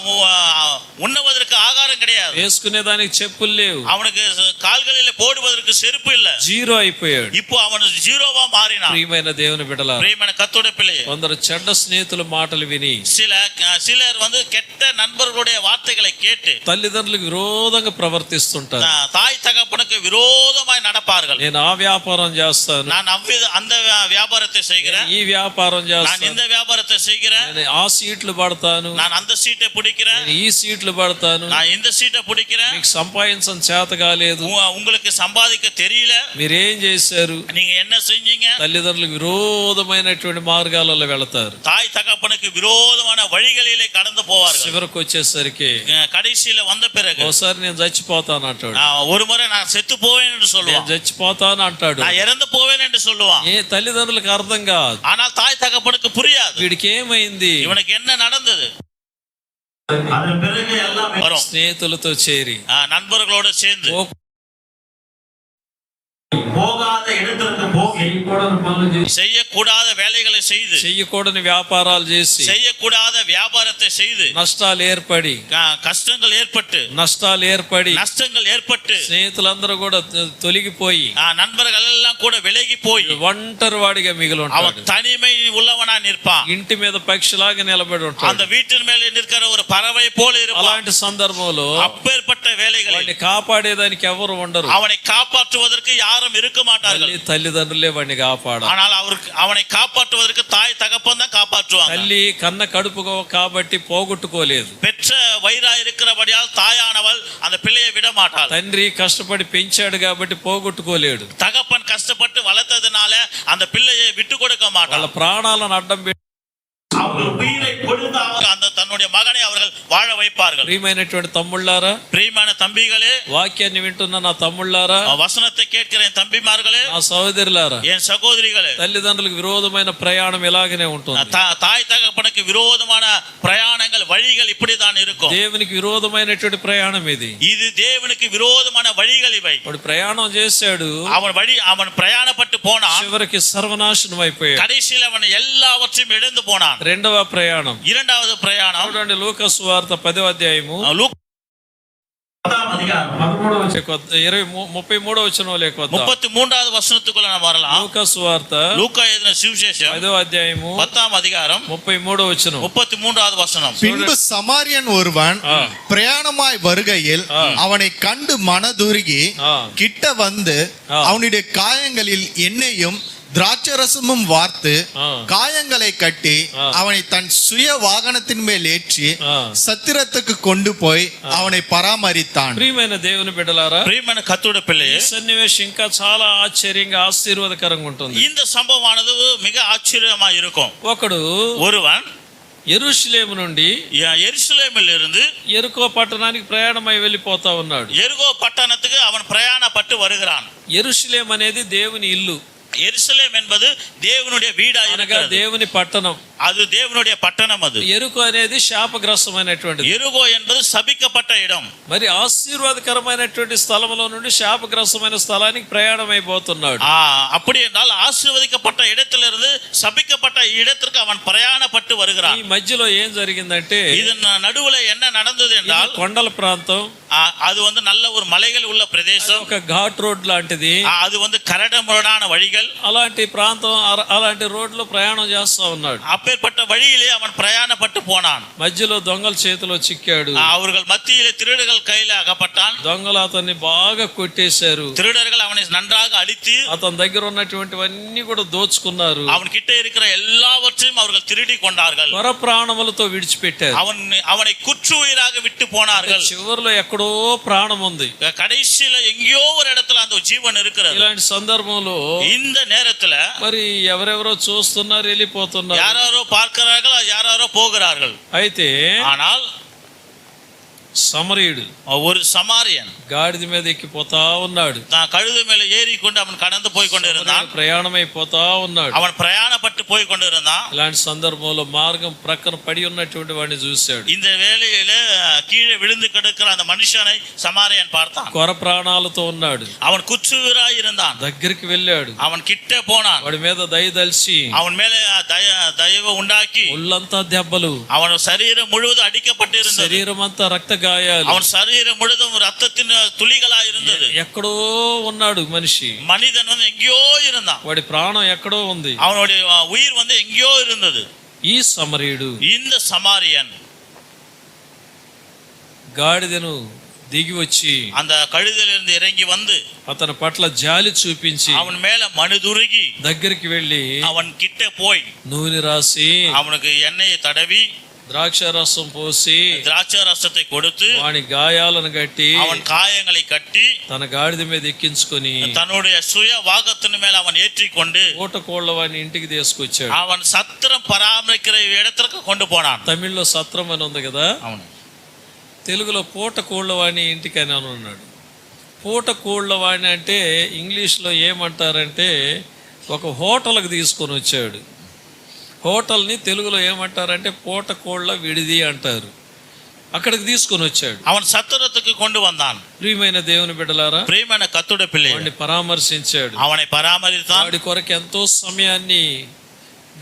உண்ணவதற்கு ஆகாரம் கிடையாது, వేసుకునేదానికి చెప్పులు లేవు, அவனுக்கு கால்களில் போடுவதற்கு செருப்பு இல்ல. జీరో అయిపోయాడు. இப்போ அவன் ஜீரோவா மாறினான். ప్రియమైన దేవుని బిడ్డలారా, பிரியமான கர்த்தருடைய பிள்ளையே, కొందరు చెడ్డ స్నేహితుల మాటలు విని சிலர் கெட்ட நண்பர்களுடைய வார்த்தைகளை கேட்டு తల్లిదండ్రులకు విరోధంగా ప్రవర్తిస్తుంటారు. தாய் தகப்பனுக்கு விரோதமாய் நடப்பார்கள். నేను ఆ వ్యాపారం చేస్తాను, நான் அந்த வியாபாரத்தை செய்கிறேன், ఈ వ్యాపారం நான் చేస్తాను, இந்த வியாபாரத்தை செய்கிறேன், నేను ఆ సీట్లు పడతాను, நான் அந்த சீட்டை பிடிக்கிறேன், నేను ఈ సీట్లు పడతాను, நான் இந்த சீட்டை பிடிக்கிறேன், మీకు సంపాదించడం చేత కాలేదు, உங்களுக்கு சம்பாதிக்க தெரியல, మీరేం చేశారు, நீங்க என்ன செஞ்சீங்க? తల్లిదండ్రులకు విరోధమైనటువంటి మార్గాలలో వెళతారు. தாய் தகப்பனுக்கு விரோதமான வழிகளிலே கடந்து போவார்கள். చివరికి వచ్చేసరికి கடைசியில வந்த பிறகு ఒకసారి నేను చచ్చిపోతాను అంటాడు, ஒரு முறை நான் செத்து போவேன் என்று నేను சொல்லுவான், చచ్చిపోతాను అంటాడు. நான் இறந்து போவேன் என்று சொல்லுவான். ఏ తల్లిదండ్రులకు అర్థం కాదు, ஆனால் தாய் தகப்பனுக்கு புரியாது వీడికి ఏమైంది. இவனுக்கு என்ன நடந்தது. அதன் பிறகு எல்லாம் வரும். స్నేహితులతో చేరి நண்பர்களோடு சேர்ந்து போகாத இடத்திற்கு போகி செய்யக்கூடாத வேலைகளை செய்து, చెయ్యకూడని వ్యాపారాలు చేసి, செய்யக்கூடாத வியாபாரத்தை செய்து, నష్టాలు ఏర్పడి கஷ்டங்கள் ஏற்பட்டு స్నేహితులందరూ కూడా తొలగిపోయి நண்பர்கள் எல்லாம் கூட விலகி போய் ఒంటరి వాడిగా మిగిలి அவன் ఉంటాడు. தனிமை உள்ளவனா நிற்பான். ఇంటి మీద పక్షిలాగా నిలబడి அந்த ఉంటాడు. வீட்டின் மேலே நிற்கிற ஒரு பறவை போல இருப்பான். అలాంటి సందర్భంలో அப்பேற்பட்ட வேலைகளை వాడిని కాపాడేదానికి ఎవరు ఉండరు. அவனை காப்பாற்றுவதற்கு யாரும் இருக்க மாட்டார்கள். తల్లిదండ్రులే వాడిని కాపాడాలి. ஆனால் அவனை காப்பாற்றுவதற்கு தாய் தகப்பன் தான் காப்பாற்றுவாங்க. తల్లి కన్న కడుపు కాబట్టి పోగొట్టుకోలేదు. பெற்ற வயிறா இருக்கிறபடியால் தாயானவள் அந்த பிள்ளையை விட மாட்டாள். తండ్రి కష్టపడి పెంచాడు కాబట్టి పోగొట్టుకోలేడు. தகப்பன் கஷ்டப்பட்டு வளர்த்ததுனால அந்த பிள்ளையை விட்டு கொடுக்க వాళ్ళ மாட்டாள். ప్రాణాలను అడ్డం పెట్టి அவர்கள் உயிரை கொடுத்து அந்த தன்னுடைய மகனை அவர்கள் வாழ வைப்பார்கள். ప్రియమైనటువంటి తమ్ముళ్ళారా, பிரியமான தம்பிகளே, వాక్యాన్ని వింటున్న నా తమ్ముళ్ళారా, வசனத்தை கேட்கிற என் தம்பிமார்களே, నా సహోదరులారా, என் சகோதரிகளே, తల్లిదండ్రులకు విరోధమైన ప్రయాణం ఇలాగనే ఉంటుంది. தாய் தகப்பனுக்கு விரோதமான பிரயாணங்கள் வழிகள் இப்படிதான் இருக்கும். దేవునికి విరోధమైనటువంటి ప్రయాణం ఇది. இது தேவனுக்கு விரோதமான வழிகள் இவை. వాడు ప్రయాణం చేశాడు, அவன் பிரயாணப்பட்டு போனான். చివరికి సర్వనాశనం అయిపోయాడు. கடைசியில் அவன் எல்லாவற்றையும் இழந்து போனான். రెండవ ప్రయాణం இரண்டாவது பிரயாணம் చూడండి, లూకా సువార్త 10వ అధ్యాయము 33వ వచనం లేకొద్దాం. 33வது வசனத்துக்குள்ள நாம் வரலாம். లూకా సువార్త லூக்கா எழுதின சுவிசேஷம் 10వ అధ్యాయము 10ஆம் அதிகாரம் 33వ వచనం. 33வது வசனம். பின்பு சமாரியன் ஒருவன் பிரயாணமாய் வருகையில் அவனை கண்டு மனதுருகி கிட்ட வந்து அவனுடைய காயங்களில் எண்ணெயும் திராட்சரசமும் வார்த்து காயங்களை கட்டி அவனை தன் சுய வாகனத்தின் மேல் ஏற்றி சத்திரத்துக்கு கொண்டு போய் அவனை பராமரித்தான். ప్రియమైన దేవుని బిడ్డలారా, ప్రియమైన కర్తృడి పిల్లయే, ఈ సన్నివేశం ఇంకా చాలా ఆశ్చర్యంగా ఆశీర్వాదకరంగా ఉంటుంది. இந்த சம்பவமானது மிக ஆச்சரியமா இருக்கும். ఒకడు ஒருவன் యెరూషలేము నుండి எருசலேமில் இருந்து యెరికో పట్టణానికి ప్రయాణమై వెళ్ళిపోతా ఉన్నాడు. எரிகோ பட்டணத்துக்கு அவன் பிரயாணப்பட்டு வருகிறான். యెరూషలేము అనేది దేవుని ఇల్లు, எருசலேம் என்பது தேவனுடைய வீடா అనగా இருக்கிறது. దేవుని పట్టణం. அது தேவனுடைய பட்டணம். அது యెరికో అనేది శాపగ్రస్తమైనటువంటిది. எரிகோ என்பது சபிக்கப்பட்ட இடம். మరి ఆశీర్వాదకరమైనటువంటి స్థలంలో నుండి శాపగ్రస్తమైన స్థలానికి ప్రయాణం అయిపోతున్నాడు. அப்படி என்றால் ஆசீர்வதிக்கப்பட்ட இடத்திலிருந்து சபிக்கப்பட்ட இடத்திற்கு அவன் பிரயாணப்பட்டு வருகிறான். ఈ మధ్యలో ఏం జరిగిందంటే, இது நடுவுல என்ன நடந்தது ఇది என்றால் కొండల ప్రాంతం, அது வந்து நல்ல ஒரு மலைகள் உள்ள பிரதேசம். ఒక ఘాట్ రోడ్ లాంటిది. அது வந்து కరడమురడాన వழிகள். అలాంటి ప్రాంతం, అలాంటి రోడ్లో ప్రయాణం చేస్తా ఉన్నాడు. அப்பேற்பட்ட வழியிலே அவன் பிரயாணப்பட்டு போனான். మధ్యలో దొంగల చేతిలో చిక్కాడు. அவர்கள் மத்தியிலே திருடர்கள் கையில அகப்பட்டான். దొంగలు అతన్ని బాగా కొట్టేశారు. திருடர்கள் அவனை நன்றாக அடித்து అతని దగ్గర ఉన్నటువంటివన్నీ కూడా దోచుకున్నారు. அவன் கிட்ட இருக்கிற எல்லாவற்றையும் அவர்கள் திருடி கொண்டார்கள். వర ప్రాణములతో విడిచిపెట్టారు. அவனை குற்றுயிராக விட்டு போனார்கள். చివరిలో ఎక్కడో ప్రాణం ఉంది. கடைசியில எங்கேயோ ஒரு இடத்துல அந்த ஜீவன் இருக்கிறது. ఇలాంటి సందర్భంలో இந்த நேரத்துல మరి ఎవరెవరో చూస్తున్నారు, వెళ్ళిపోతున్నారు. யாரோ பார்க்கிறார்கள், யாரோ போகிறார்கள். అయితే ஆனால் సమరయుడు, ஒரு சமாரியன் గాడిద మీద ఎక్కిపోతా ఉన్నాడు. கழுது மேல ஏறிக்கொண்டு அவன் கடந்து போய் கொண்டிருந்தான். ప్రయాణం అయిపోతా ఉన్నాడు. அவன் பிரயாணப்பட்டு போய் கொண்டிருந்தான். ఇలాంటి సందర్భంలో మార్గం ప్రక్కన పడి ఉన్నటువంటి వాడిని చూశాడు. இந்த வேளையில கீழே விழுந்து கிடக்கிற அந்த மனுஷனை சமாரியன் பார்த்தான். కొర ప్రాణాలతో ఉన్నాడు. அவன் குற்றுயிராய் இருந்தான். దగ్గరికి వెళ్ళాడు. அவன் கிட்ட போனான். వాడి మీద దయదలిచి அவன் மேல தயவு உண்டாக்கி ఒళ్ళంతా దెబ్బలు, அவன் சரீரம் முழுவதும் அடிக்கப்பட்டிருந்தது. శరీరం అంతా రక్త గాయాలు, அவன் சரீரம் முழுவதும் ரத்தத்தின் துளிகளா இருந்தது. ఎక్కడో ఉన్నాడు మనిషి. மனிதன் வந்து எங்கேயோ இருந்தான். వాడి ప్రాణం ఎక్కడో ఉంది. அவனுடைய உயிர் வந்து எங்கேயோ இருந்தது. ఈ సమరయుడు இந்த సమారియన్ గాడిదను దిగి వచ్చి அந்த கழுதிலிருந்து இறங்கி வந்து అతని పట్ల జాలి చూపించి அவன் மேல மனுதுருகி దగ్గరికి వెళ్ళి அவன் கிட்ட போய் నూనె రాసి அவனுக்கு எண்ணெயை தடவி ద్రాక్ష రసం పోసి திராட்சை ரசத்தை கொடுத்து వాని గాయాలను కట్టి அவன் காயங்களை கட்டி తన గాడిద మీద ఎక్కించుకొని தன்னுடைய சுய வாகத்தின் மேல அவன் ஏற்றிக்கொண்டு పూట కోళ్ళ వాడిని ఇంటికి తీసుకొచ్చాడు. அவன் சத்திரம் பராமரிக்கிற இடத்திற்கு கொண்டு போனான். తమిళ్లో సత్రం అని ఉంది కదా, அவன் తెలుగులో పూట కోళ్ళ వాడిని ఇంటికి అని ఉన్నాడు. పూట కోళ్ళ వాడిని అంటే ఇంగ్లీష్లో ఏమంటారంటే ఒక హోటల్కి తీసుకొని వచ్చాడు. హోటల్ని తెలుగులో ఏమంటారంటే పూట కోళ్ళ విడిది అంటారు. అక్కడికి తీసుకొని వచ్చాడు. அவன் சத்திரத்துக்கு கொண்டு வந்தான். ప్రియమైన దేవుని బిడ్డలారా, பிரியமான கத்துடைய பிள்ளை వాడిని పరామర్శించాడు. அவனை பராமரித்தான். వాడి కొరకు ఎంతో సమయాన్ని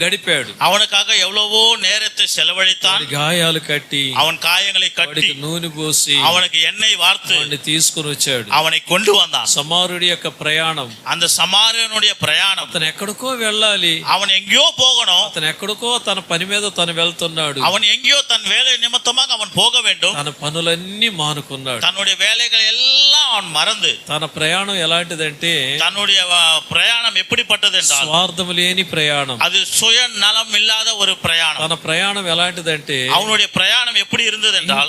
గడిపాడు. அவனுக்காக எவ்வளவோ நேரத்தை செலவழித்தான். వాడి గాయాలు కట్టి அவன் காயங்களை கட்டி వాడికి నూనె పోసి அவனுக்கு எண்ணெய் வார்த்து వాడిని తీసుకొని వచ్చాడు. அவனை கொண்டு வந்தான். సమారుడి యొక్క ప్రయాణం, அந்த சமாரியனுடைய பிரயாணம், అతను ఎక్కడికో వెళ్ళాలి. அவன் எங்கேயோ போகணும். అతను ఎక్కడికో తన పని మీద తను వెళ్తున్నాడు. அவன் எங்கேயோ தன் வேலை நிமித்தமாக அவன் போக வேண்டும். తన పనులన్నీ మానుకున్నాడు. தன்னுடைய வேலைகள் எல்லாம் அவன் மறந்து తన ప్రయాణం ఎలాంటిదంటే தன்னுடைய பிரயாணம் எப்படிப்பட்டது என்றால் స్వార్థం లేని ప్రయాణం. அது சுயநலம் இல்லாத ஒரு பிரயாணம். తన ప్రయాణం ఎలాంటిదంటే அவனுடைய பிரயாணம் எப்படி இருந்தது என்றால்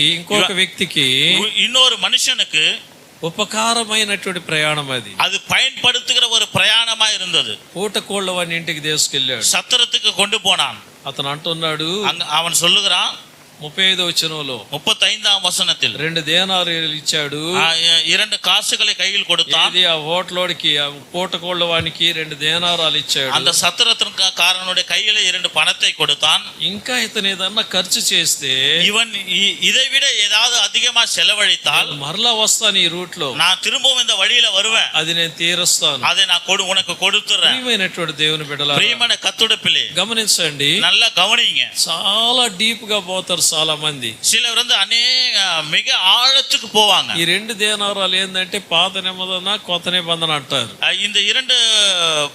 ఇంకొక వ్యక్తికి இன்னொரு மனுஷனுக்கு ఉపకారమైనటువంటి ప్రయాణం. அது பயன்படுத்துகிற ஒரு பிரயாணமா இருந்தது. పూట కోళ్ళ వాడిని ఇంటికి తీసుకెళ్ళాడు. சத்திரத்துக்கு கொண்டு போனான். అతను అంటున్నాడు, அவன் சொல்லுகிறான் 35వ వచనంలో 35ஆம் வசனத்தில் 2 దేనారాలు ఇచ్చాడు. 2 காசுகளை கையில் கொடுத்தான். ఇది ఆ హోటలోడికి, ఆ పూట కోళ్ళ వానికి 2 దేనారాలు ఇచ్చాడు. அந்த சத்திரத்தின்காரனுடைய கையில 2 பணத்தை கொடுத்தான். ఇంకా ఇతను ఏదన్నా ఖర్చు చేస్తే, இவன் இதை விட ஏதாவது அதிகமா செலவழித்தால் మరలా వస్తాను ఈ రూట్ లో, நான் திரும்பவும் இந்த வழியில வருவேன், అది నేను తీరుస్తాను. அதை நான் உனக்கு கொடுத்துறேன். ప్రియమైనటువంటి దేవుని బిడ్డలారా, பிரியமான கத்துடைய பிள்ளை గమనించండి, நல்லா கவனிங்க. చాలా డీప్ గా పోతారు చాలా మంది. சிலர் வந்து மிக ஆழத்துக்கு போவாங்க. ఈ 2 దేనారాలు ఏంటంటే పాత నిబంధన కొత్త నిబంధన అంటారు. இந்த 2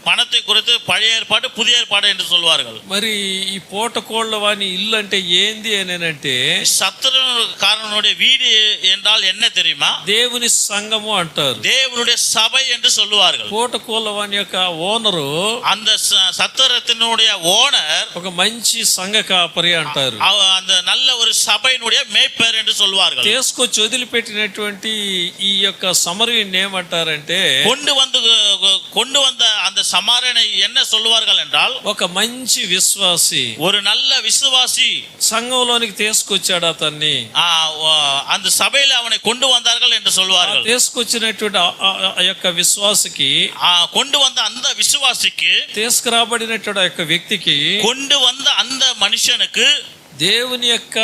பணத்தை குறித்து பழைய ஏற்பாடு புதிய ஏற்பாடு என்று சொல்வார்கள். మరి ఈ పూట కోళ్ళ వాని ఇల్లు అంటే ఏంది అంటే சத்திரக்காரனுடைய வீடு என்றால் என்ன தெரியுமா? దేవుని సంఘము అంటారు. தேவனுடைய சபை என்று சொல்லுவார்கள். పూట కోళ్ళ వాని యొక్క ఓనరు, அந்த சத்திரத்தினுடைய ஓனர் ఒక మంచి సంఘ కాపరి అంటారు. அந்த நல்ல நல்ல ஒரு சபையினுடைய மேய்ப்பர் என்று சொல்வார்கள். తీసుకొచ్చి వదిలిపెట్టినటువంటి ఈ యొక్క సమరయుని ఏమంటారంటే கொண்டு வந்த அந்த சமாரியனை என்ன சொல்வார்கள் என்றால், ఒక మంచి విశ్వాసి, ஒரு நல்ல விசுவாசி సంఘంలోనికి తీసుకొచ్చాడు అతన్ని. அந்த சபையில அவனை கொண்டு வந்தார்கள் என்று சொல்வார்கள். తీసుకొచ్చినటువంటి ఆ యొక్క విశ్వాసికి, கொண்டு வந்த அந்த விசுவாசிக்கு, తీసుకురాబడినటువంటి ఆ యొక్క వ్యక్తికి, கொண்டு வந்த அந்த மனுஷனுக்கு దేవుని యొక్క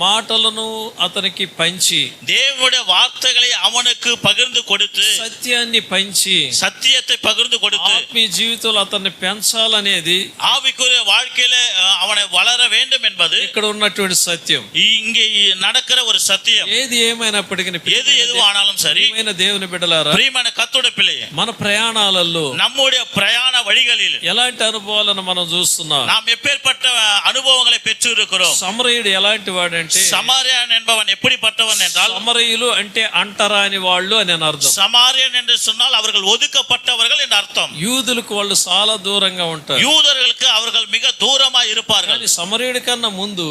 మాటలను అతనికి పంచి, தேவனுடைய வார்த்தைகளை அவனுக்கு பகிர்ந்து கொடுத்து, సత్యాన్ని పంచి, சத்தியத்தை பகிர்ந்து கொடுத்து, ఆత్మీయ జీవితంలో అతన్ని పెంచాలనేది, ஆவிக்குரிய வாழ்க்கையில அவனை வளர வேண்டும் என்பது ఇక్కడ ఉన్నటువంటి సత్యం. இங்கே நடக்கிற ஒரு சத்தியம். ఏది ఏమైనప్పటికీ, எது ஆனாலும் சரி, దేవుని బిడ్డలారా, பிரியமான கர்த்தருடைய பிள்ளையே, మన ప్రయాణాలలో நம்முடைய பிரயாண வழிகளில் ఎలాంటి అనుభవాలను మనం చూస్తున్నాం. நாம் எப்பேற்பட்ட அனுபவங்களை பெற்று இருக்கிறோம். సమరయుడు ఎలాంటి వాడంటే, சமாரியன் என்பவன் எப்படிப்பட்டவன் என்றால், సమరయులు అంటే అంటరాని వాళ్ళు అని అర్థం. சமாரியன் என்று சொன்னால் அவர்கள் ஒதுக்கப்பட்டவர்கள் என்று அர்த்தம். యూదులకు వాళ్ళు చాలా దూరంగా ఉంటారు. யூதர்களுக்கு அவர்கள் மிக தூரமாய் இருப்பார்கள். కానీ సమరయుడి కన్నా ముందు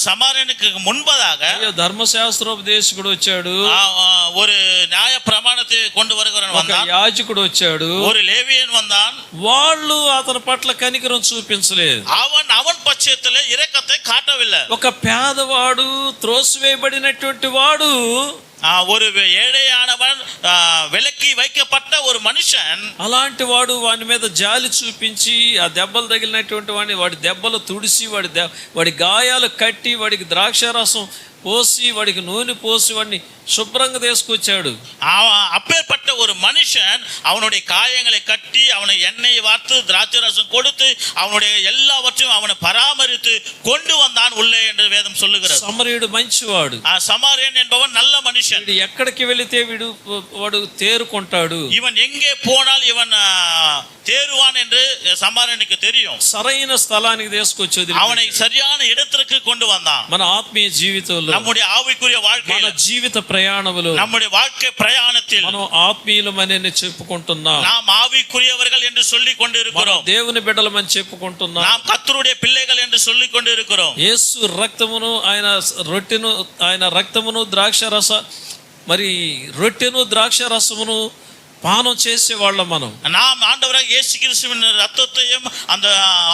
சமாரியனுக்கு முன்பதாக ధర్మశాస్త్రోపదేశకుడు వచ్చాడు, ஒரு நியாய பிரமாணத்தை கொண்டு வருகிறவன் ఒక வந்தான், యాజకుడు వచ్చాడు. ஒரு லேவியன் வந்தான். వాళ్ళు అతని పట్ల కనికరం చూపించలేదు. அவன் பட்சத்தில் இரக்கத்தை காட்டவில்லை. ఒక పేదవాడు, త్రోసివేయబడినటువంటి వాడు, ஒரு ஏழையானவன், விலக்கி வைக்கப்பட்ட ஒரு மனுஷன், అలాంటి వాడు వాని మీద జాలి చూపించి ఆ దెబ్బలు తగిలినటువంటి వాడి దెబ్బలు తుడిసి వాడి గాయాలు కట్టి వాడికి ద్రాక్షారసం పోసి వాడికి నూనె పోసి వాడిని శుభ్రంగా తీసుకొచ్చాడు. அப்பேற்பட்ட ஒரு மனுஷன் அவனுடைய காயங்களை கட்டி அவனை எண்ணெய் வார்த்து திராட்சை ரசம் கொடுத்து அவனுடைய எல்லாவற்றையும் அவனை பராமரித்து கொண்டு வந்தான் உள்ளே என்று வேதம் சொல்லுகிறது. సమరయుడు మంచివాడు. சமாரியன் என்பவன் நல்ல மனுஷன். ఎక్కడికి వెళితే వాడు తేరుకుంటాడు. இவன் எங்கே போனால் இவன் தேறுவான் என்று சமாரியனுக்கு தெரியும். సరైన స్థలానికి తీసుకొచ్చి அவனை சரியான இடத்திற்கு கொண்டு வந்தான். మన ఆత్మీయ జీవితంలో, நம்முடைய ஆவிக்குரிய మన வாழ்க்கையில், జీవిత ప్రయాణంలో, நம்முடைய வாழ்க்கை பிரயாணத்தில் మనం ఆత్మీయులమని చెప్పుకుంటున్నాం. நாம் ఆవికురియவர்கள் என்று சொல்லிக் கொண்டிருக்கிறோம். దేవుని బిడ్డలమని చెప్పుకుంటున్నాం. நாம் கர்த்தருடைய பிள்ளைகள் என்று சொல்லிக் கொண்டிருக்கிறோம். యేసు రక్తమును, ఆయన రొట్టెను, ఆయన రక్తమును రొట్టెను ద్రాక్ష రసమును పానం చేసేవాళ్ళం మనం. நாம் ஆண்டவராக இயேசு கிறிஸ்துவின் ரத்தத்தையும் அந்த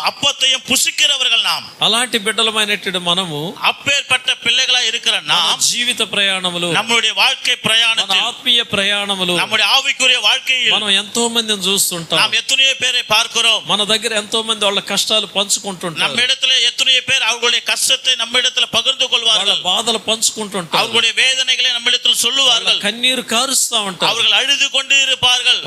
அப்பத்தையும் புசிக்கிறவர்கள் நாம். అలాంటి బిడ్డలమైనటువంటి మనము, அப்பேற்பட்ட பிள்ளைகளா இருக்கிற நாம் జీవిత ప్రయాణములు, நம்முடைய வாழ்க்கை మన பிரயாணத்தில், ఆత్మీయ ప్రయాణములు, நம்முடைய ஆவிக்குரிய வாழ்க்கையில் మనం ఎంతో మందిని చూస్తుంటాం. நாம் எத்தனையோ பேரை பார்க்கிறோம். మన దగ్గర ఎంతో మంది వాళ్ళ కష్టాలు పంచుకుంటుంటారు. நம்ம இடத்துல எத்தனையோ பேர் அவர்களுடைய கஷ்டத்தை நம்ம இடத்துல பகிர்ந்து వాళ్ళ கொள்வார்கள். బాధలు పంచుకుంటుంటారు. அவர்களுடைய வேதனைகளை நம்ம இடத்துல சொல்லுவார்கள். కన్నీరు కారుస్తా ఉంటారు. அவர்கள் அழுது கொண்டு இருப்பார்கள்.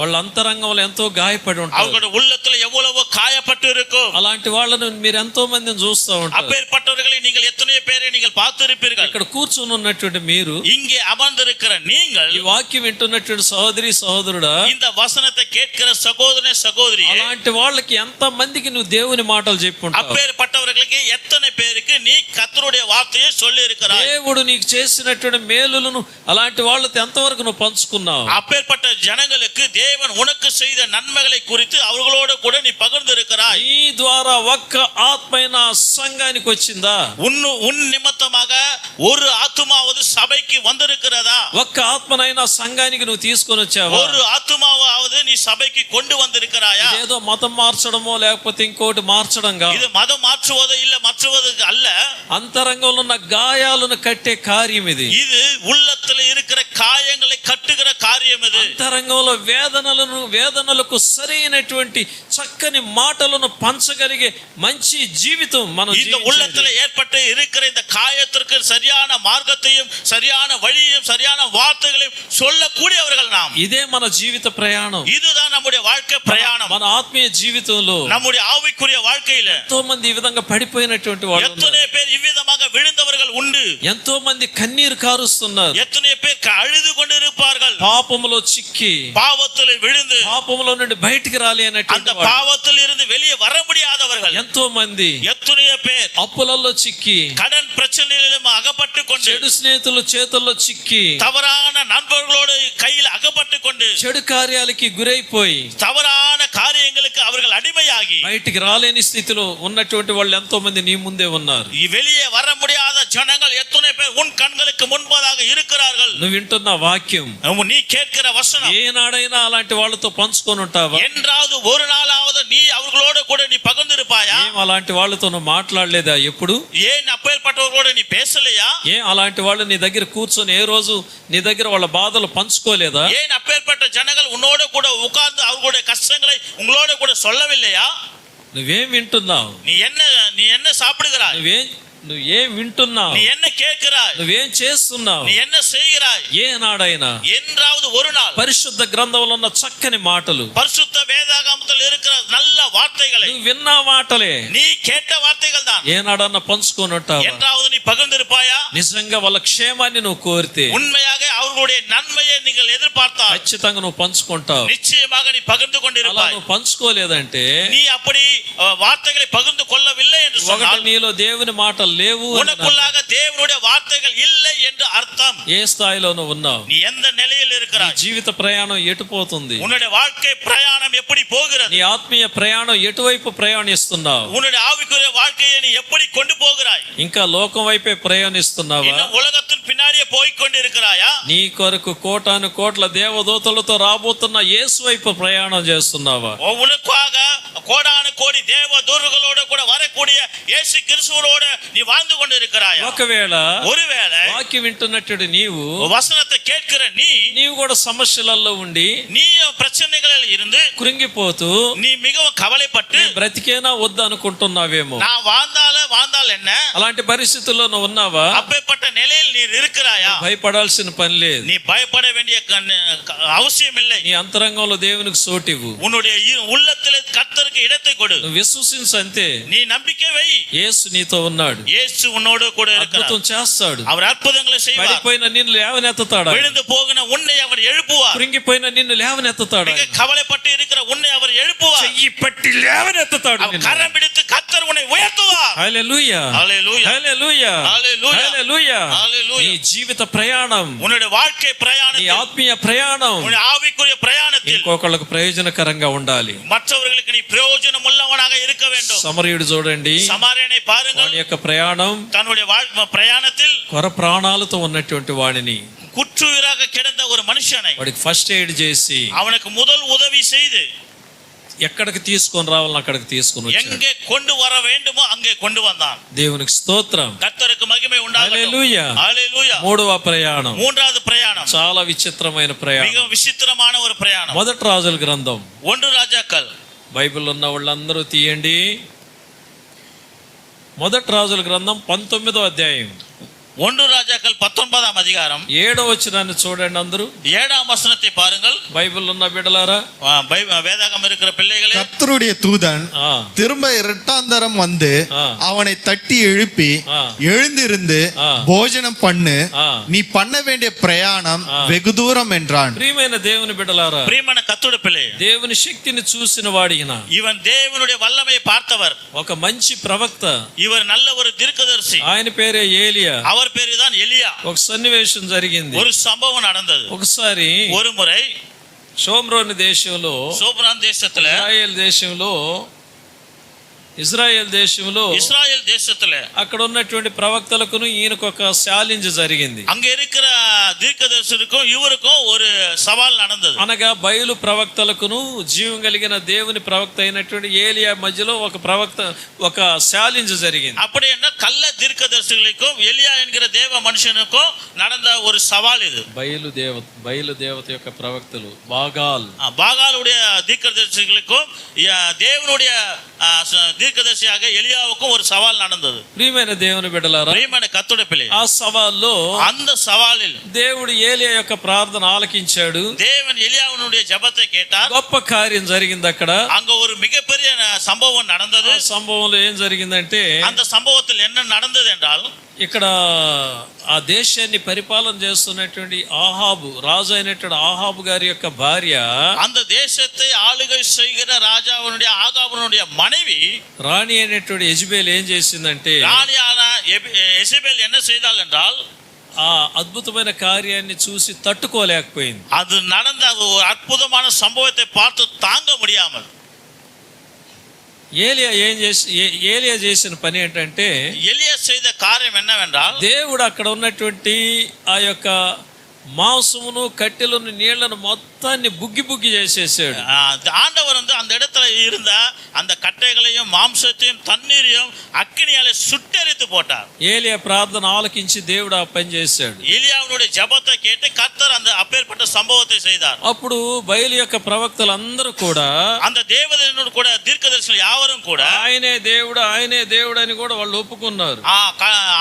వాళ్ళ అంతరంగంలో ఎంతో గాయపడి ఉంటారు. அவர்களுடைய உள்ளத்துல எவ்வளவோ காயப்பட்டு இருக்கும். అలాంటి వాళ్ళను మీరు ఎంతో మందిని చూస్తూ ఉంటారు. அப்பேற்பட்டவர்களை நீங்கள் எத்தனையோ பேரை நீங்கள் பார்த்திருப்பீர்கள். ఇక్కడ కూర్చొని ఉన్నటువంటి మీరు, இங்கே அமர்ந்திருக்கிற நீங்கள், ఈ వాక్యం వింటున్నటువంటి సహోదరి సహోదరుడా, இந்த வசனத்தை கேட்கிற சகோதரனே சகோதரி, అలాంటి వాళ్ళకి ఎంత మందికి నువ్వు దేవుని మాటలు చెప్పుకుంటావు? அப்பேற்பட்டவர்களுக்கு எத்தனை பேருக்கு நீ கர்த்தருடைய வார்த்தையை சொல்லி இருக்கிறாய்? దేవుడు నీకు చేసినటువంటి మేలులను అలాంటి వాళ్ళతో ఎంతవరకు నువ్వు పంచుకున్నావు? அப்பேற்பட்ட ஜனங்களுக்கு தேவன் உனக்கு செய்த நன்மைகளை குறித்து அவர்களோடு கூட நீ பகிர்ந்து இருக்கிறாய். నీ ద్వారా ఒక్క ఆత్మైన సంఘానికి వచ్చిందా? உன் నిమిత్తமாக ஒரு ஆத்துமாவது சபைக்கு வந்திருக்கிறதா? ఒక్క ఆత్మనైనా సంఘానికి నువ్వు తీసుకొని వచ్చావా? ஒரு ஆத்துமாவது நீ சபைக்கு கொண்டு வந்திருக்கிறாயா? ఏదో మతం మార్చడమో లేకపోతే ఇంకోటి మార్చడం కాదు. இது மதம் மாற்றுவதோ இல்ல மற்றுவது அல்ல. అంతరంగంలో ఉన్న గాయాలను కట్టే కార్యం ఇది. இது உள்ளத்துல இருக்கிற காயங்களை கட்டுகிற காரியம் இது. అంతరంగంలో వేదనలకు సరైనటువంటి చక్కని మాటలను పంచగలిగే మంచి జీవితం మనం இந்த உள்ளத்துல ஏற்பட்டு இருக்கிற இந்த காயத்திற்கு சரியான மார்க்கத்தையும் சரியான வழியையும் சரியான வார்த்தைகளையும் சொல்லக்கூடியவர்கள் நாம். ఇదే మన జీవిత ప్రయాణం. இதுதான் நம்முடைய வாழ்க்கை பிரயாணம். మన ఆత్మీయ జీవితంలో நம்முடைய ஆவிக்குரிய வாழ்க்கையில ఎంతో మంది ఈ విధంగా పడిపోయినటువంటి వాళ్ళు, எத்தனை பேர் இவ்விதமாக விழுந்தவர்கள் உண்டு. ఎంతో మంది కన్నీరు కారుస్తున్నారు. எத்தனை பேர் அழுது கொண்டு இருப்பார்கள். పాపములో చిక్కి, பாவத்தில் விழுந்து పాపములో నుండి బయటికి அந்த రాలేనటువంటి பாவத்தில் இருந்து வெளியே வர முடியாதவர்கள் ఎంతో మంది, எத்தனையோ பேர் అప్పులలో చిక్కి, கடன் பிரச்சனையிலும் அகப்பட்டு கொண்டு, చెడు స్నేహితుల చేతుల్లో చిక్కి, தவறான நண்பர்களோடு கையில் அகப்பட்டு கொண்டு, చెడు కార్యాలకి గురైపోయి தவறான காரியங்களுக்கு அவர்கள் அடிமையாகி బయటికి రాలేని స్థితిలో ఉన్నటువంటి వాళ్ళు ఎంతో మంది నీ ముందే ఉన్నారు. வெளியே வர முடியாத ஜனங்கள் எத்தனை பேர் உன் கண்களுக்கு முன்பதாக இருக்கிறார்கள். నువ్వు వింటున్న వాక్యం நீ கேட்கிற வசனம் ఏనాడైనా అలాంటి వాళ్ళతో పంచుకొని ఉంటావా? என்றாவது ஒரு நாளாவது நீ அவர்களோடு கூட நீ பகிர்ந்திருப்பாயா? ఏం అలాంటి వాళ్ళతో నువ్వు మాట్లాడలేదా ఎప్పుడు? ஏன் அப்பேற்பட்டவர்களோடு நீ பேசலையா? ఏం అలాంటి వాళ్ళు నీ దగ్గర కూర్చొని ఏ రోజు నీ దగ్గర వాళ్ళ బాధలు పంచుకోలేదా? ஏன் அப்பேற்பட்ட ஜனங்கள் உன்னோடு கூட உட்கார்ந்து அவர்களுடைய கஷ்டங்களை உங்களோடு கூட சொல்லவில்லையா? నువ్వేం వింటున్నావు? நீ என்ன சாப்பிடுகிறாய்? నువ్వేం వింటున్నావు? நீ என்ன கேட்கிறாய்? నువ్వేం చేస్తున్నావు? நீ என்ன செய்கிறாய்? ఏనాడైనా என்றாவது ஒரு நாள் పరిశుద్ధ గ్రంథంలో ఉన్న చక్కని మాటలు, பரிசுத்த வேதாகமத்தில் இருக்கிற நல்ல வார்த்தைகளை నువ్వు విన్న మాటలే நீ கேட்ட வார்த்தைகள் தான் ఏనాడన్నా పంచుకొని ఉంటావా? என்றாவது நீ பகிர்ந்திருப்பாயா? నిజంగా వాళ్ళ క్షేమాన్ని నువ్వు కోరితే உண்மையாக அவர்களுடைய நன்மையை நீங்கள் எதிர்பார்த்தால் ఖచ్చితంగా నువ్వు పంచుకుంటావు. நிச்சயமாக நீ பகிர்ந்து అలా கொண்டிருப்பாய். నువ్వు పంచుకోలేదంటే நீ அப்படி வார்த்தைகளை பகிர்ந்து கொள்ளவில்லை என்று ఒకటి சொன்னால் నీలో దేవుని మాటలు లేవు అని உனக்குள்ளாக தேவனுடைய வார்த்தைகள் இல்லை என்று அர்த்தம். ఏ స్థాయిలో నువ్వు ఉన్నావు? நீ எந்த நிலையில் నీ இருக்கிறாய்? జీవిత ప్రయాణం ఎటు పోతుంది? உன்னுடைய வாழ்க்கை பிரயாணம் எப்படி போகிறது? నీ ఆత్మీయ ప్రయాణం ఎటువైపు ప్రయాణిస్తున్నావు? உன்னுடைய ஆவிக்குரிய வாழ்க்கையை நீ எப்படி கொண்டு போகிறாய்? ఇంకా లోకం వైపే ప్రయాణిస్తున్నావా? இன்னும் உலகத்தின் பின்னாடியே போய் கொண்டிருக்கிறாயா? నీ కొరకు కోటాను కోట్ల దేవదూతలతో రాబోతున్న యేసు వైపు ప్రయాణం చేస్తున్నావా? உனக்காக கோடானு கோடி தேவ தூதர்களோடு கூட வரக்கூடிய இயேசு கிறிஸ்துவோடு நீ வாழ்ந்து கொண்டிருக்கிறாயா? ఒకవేళ ஒருவேளை వాక్యం వింటున్నట్టు నీవు வசனத்தை கேட்கிற నీవు కూడా సమస్యలలో ఉండి நீ பிரச்சனைகளில் இருந்து కృంగిపోతూ நீ மிகவும் கவலைப்பட்டு బ్రతికేనా వద్దు అనుకుంటున్నావేమో. நான் வாழ்ந்தால் என்ன? అలాంటి పరిస్థితుల్లో నువ్వు ఉన్నావా? அப்பேற்பட்ட நிலையில் நீ இருக்கிறாயா? భయపడాల్సిన పని లేదు. நீ பயப்பட வேண்டிய அவசியம் இல்லை. నీ అంతరంగంలో దేవునికి సోటివు. உன்னுடைய உள்ளத்திலே கர்த்தருக்கு இடத்தை கொடு. నువ్వు విశ్వసించు అంతే. நீ நம்பிக்கை வை. యేసు నీతో ఉన్నాడు. இயேசு உன்னோடு கூட இருக்கிறார். అద్భుతం చేస్తాడు. அவர் అద్భుతங்களை செய்வார். పడిపోయిన నిన్ను లేవనెత్తుతాడు. விழுந்து போகிற உன்னை அவர் எழுப்புவார். కృంగిపోయిన నిన్ను లేవనెత్తుతాడు. மிக கவலைப்பட்டு இருக்கிற உன்னை அவர் எழுப்புவார். చెయ్యి పట్టి లేవనెత్తుతాడు. அவர் கரம் பிடித்து கர்த்தர் உன்னை உயர்த்துவார். హల్లెలూయా, ஹல்லேலூயா, హల్లెలూయా, ஹல்லேலூயா, హల్లెలూయా. ஹல்லேலூயா. నీ జీవిత ప్రయాణం, உன்னுடைய வாழ்க்கை నీ பிரயாணத்தில், ఆత్మీయ ప్రయాణం உன்னுடைய ஆவிக்குரிய பிரயாணத்தில் ఇంకొకళ్ళకు ప్రయోజనకరంగా ఉండాలి. மற்றவர்களுக்கு நீ பிரயோஜனம் உள்ளவனாக இருக்க வேண்டும். సమరయుడు చూడండి, சமாரியனை பாருங்கள். వాడి యొక్క ప్రయాణం தன்னுடைய பிரயாணத்தில் కొర ప్రాణాలతో ఉన్నటువంటి వాడిని குற்றுயிராக கிடந்த ஒரு மனுஷனை వాడికి ఫస్ట్ ఎయిడ్ చేసి அவனுக்கு முதல் உதவி செய்து ఎక్కడికి తీసుకొని రావాలని అక్కడికి తీసుకొని వచ్చాడు. எங்கே கொண்டு வர வேண்டுமோ அங்கே கொண்டு வந்தான். దేవునికి స్తోత్రం. கர்த்தருக்கு மகிமை உண்டாகட்டும். హల్లెలూయా. ஹல்லேலூயா. మూడవ ప్రయాణం மூன்றாவது பிரயாணம் చాలా విచిత్రమైన ప్రయాణం. மிகவும் விசித்திரமான ஒரு பிரயாணம். మొదటి రాజుల గ్రంథం, 1 రాజాக்கள். బైబిల్ ఉన్న వాళ్ళందరూ తీయండి. మొదటి రాజుల గ్రంథం 19వ అధ్యాయం 1 ராஜாக்கள் 19ஆம் அதிகாரம் 7వ వచనాన్ని చూడండి అందరూ. 7ஆம் வசனத்தை பாருங்கள். బైబిల్ ఉన్న బిడ్డలారా, வேதாகம் இருக்கிற பிள்ளைகளே, கர்த்தருடைய தூதன் ఆ, திரும்ப இரண்டாந்தரம் வந்து ஆ. அவனை தட்டி எழுப்பி ஆ. எழுந்திருந்து ஆ. போஜனம் பண்ணு, ఆ. நீ பண்ண வேண்டிய பிரயாணம் ஆ. வெகு தூரம் என்றான். ప్రియమైన దేవుని బిడ్డలారా, பிரியமான கர்த்தருடைய பிள்ளை, దేవుని శక్తిని చూసిన వాడిన இவன் தேவனுடைய வல்லமையை பார்த்தவர். ఒక మంచి ప్రవక్త, இவர் நல்ல ஒரு தீர்க்கதரிசி. ఆయన పేరే ఏలియా. அவர் பேருதான் எலியா. ఒక సన్నివేశం జరిగింది. ஒரு சம்பவம் நடந்தது. ఒకసారి ஒரு முறை షోమ్రోను దేశంలో, சோப்ரான் தேசத்துல, ఇజ్రాయెల్ దేశంలో இஸ்ராயேல் தேசத்துல అక్కడ ఉన్నటువంటి ప్రవక్తలకును ఈయనకు ఒక ఛాలెంజ్ జరిగింది. அங்க இருக்கிற தீர்க்கதரிசிக்கும் இவருக்கும் ஒரு சவால் நடந்தது. అనగా బయలు ప్రవక్తలకును జీవం కలిగిన దేవుని ప్రవక్త అయినటువంటి ఏలియా మధ్యలో ఒక ఛాలెంజ్ జరిగింది. அப்படி என்ன கள்ள தீர்க்கதரிசிகளுக்கும் எலியா என்கிற தேவ மனுஷனுக்கும் நடந்த ஒரு சவால் இது. బయలు దేవత యొక్క ప్రవక్తలు பாகாலுடைய தீர்க்கதரிசிகளுக்கும் தேவனுடைய தீர்க்கதரிசியாக எலியாவுக்கும் ஒரு சவால் நடந்தது. ప్రియమైన దేవుని బిడ్డలారా, ప్రియమైన కర్తృడి పిల్లే, ఆ సవాల్లో அந்த சவாலில் దేవుడు ఏలియా యొక్క ప్రార్థన ఆలకించాడు. தேவன் எலியாவினுடைய ஜெபத்தை கேட்டார். గొప్ప కార్యం జరిగింది అక్కడ. அங்க ஒரு மிகப்பெரிய சம்பவம் நடந்தது. ఆ సంభవంలో ఏం జరిగిందంటే, அந்த சம்பவத்தில் என்ன நடந்தது என்றால், ఇక్కడ ఆ దేశాన్ని పరిపాలన చేస్తున్నటువంటి ఆహాబు, రాజు అయినటువంటి ఆహాబు గారి యొక్క భార్య, அந்த தேசத்தை ఆளுகை செய்கிற ராஜாவினுடைய ஆகாபனுடைய மனைவி రాణి అయినటువంటి యెజబెల్ ఏం చేసిందంటే, ராணியான எசபேல் என்ன செய்தாள் என்றால், ఆ అద్భుతమైన కార్యాన్ని చూసి తట్టుకోలేకపోయింది. அது நடந்த ஒரு அற்புதமான சம்பவத்தை பார்த்து தாங்க முடியாமல் ఏలియా చేసిన పని ఏంటంటే, எலியா செய்த காரியம் என்னவென்றால், దేవుడు అక్కడ ఉన్నటువంటి ఆ యొక్క మాంసమును కట్టెలను నీళ్లను మొత్తాన్ని బుగ్గి చేసేసాడు. ஆண்டவர் வந்து அந்த இடத்துல இருந்த அந்த கட்டைகளையும் மாம்சத்தையும் தண்ணீரையும் அக்கினியாலே சுட்டெரித்து போட்டார். ఏలియా ప్రార్థన ఆలకించి దేవుడు ఆ పని చేశాడు. எலியாவினுடைய ஜெபத்தை கேட்டு கர்த்தர் அந்த அப்பேற்பட்ட சம்பவத்தை செய்தார். అప్పుడు బయలు యొక్క ప్రవక్తలందరూ కూడా, அந்த தேவதூதனோடு கூட தீர்க்கதரிசிகள் யாவரும் கூட ఆయనే దేవుడు అని కూడా వాళ్ళు ఒప్పుకున్నారు.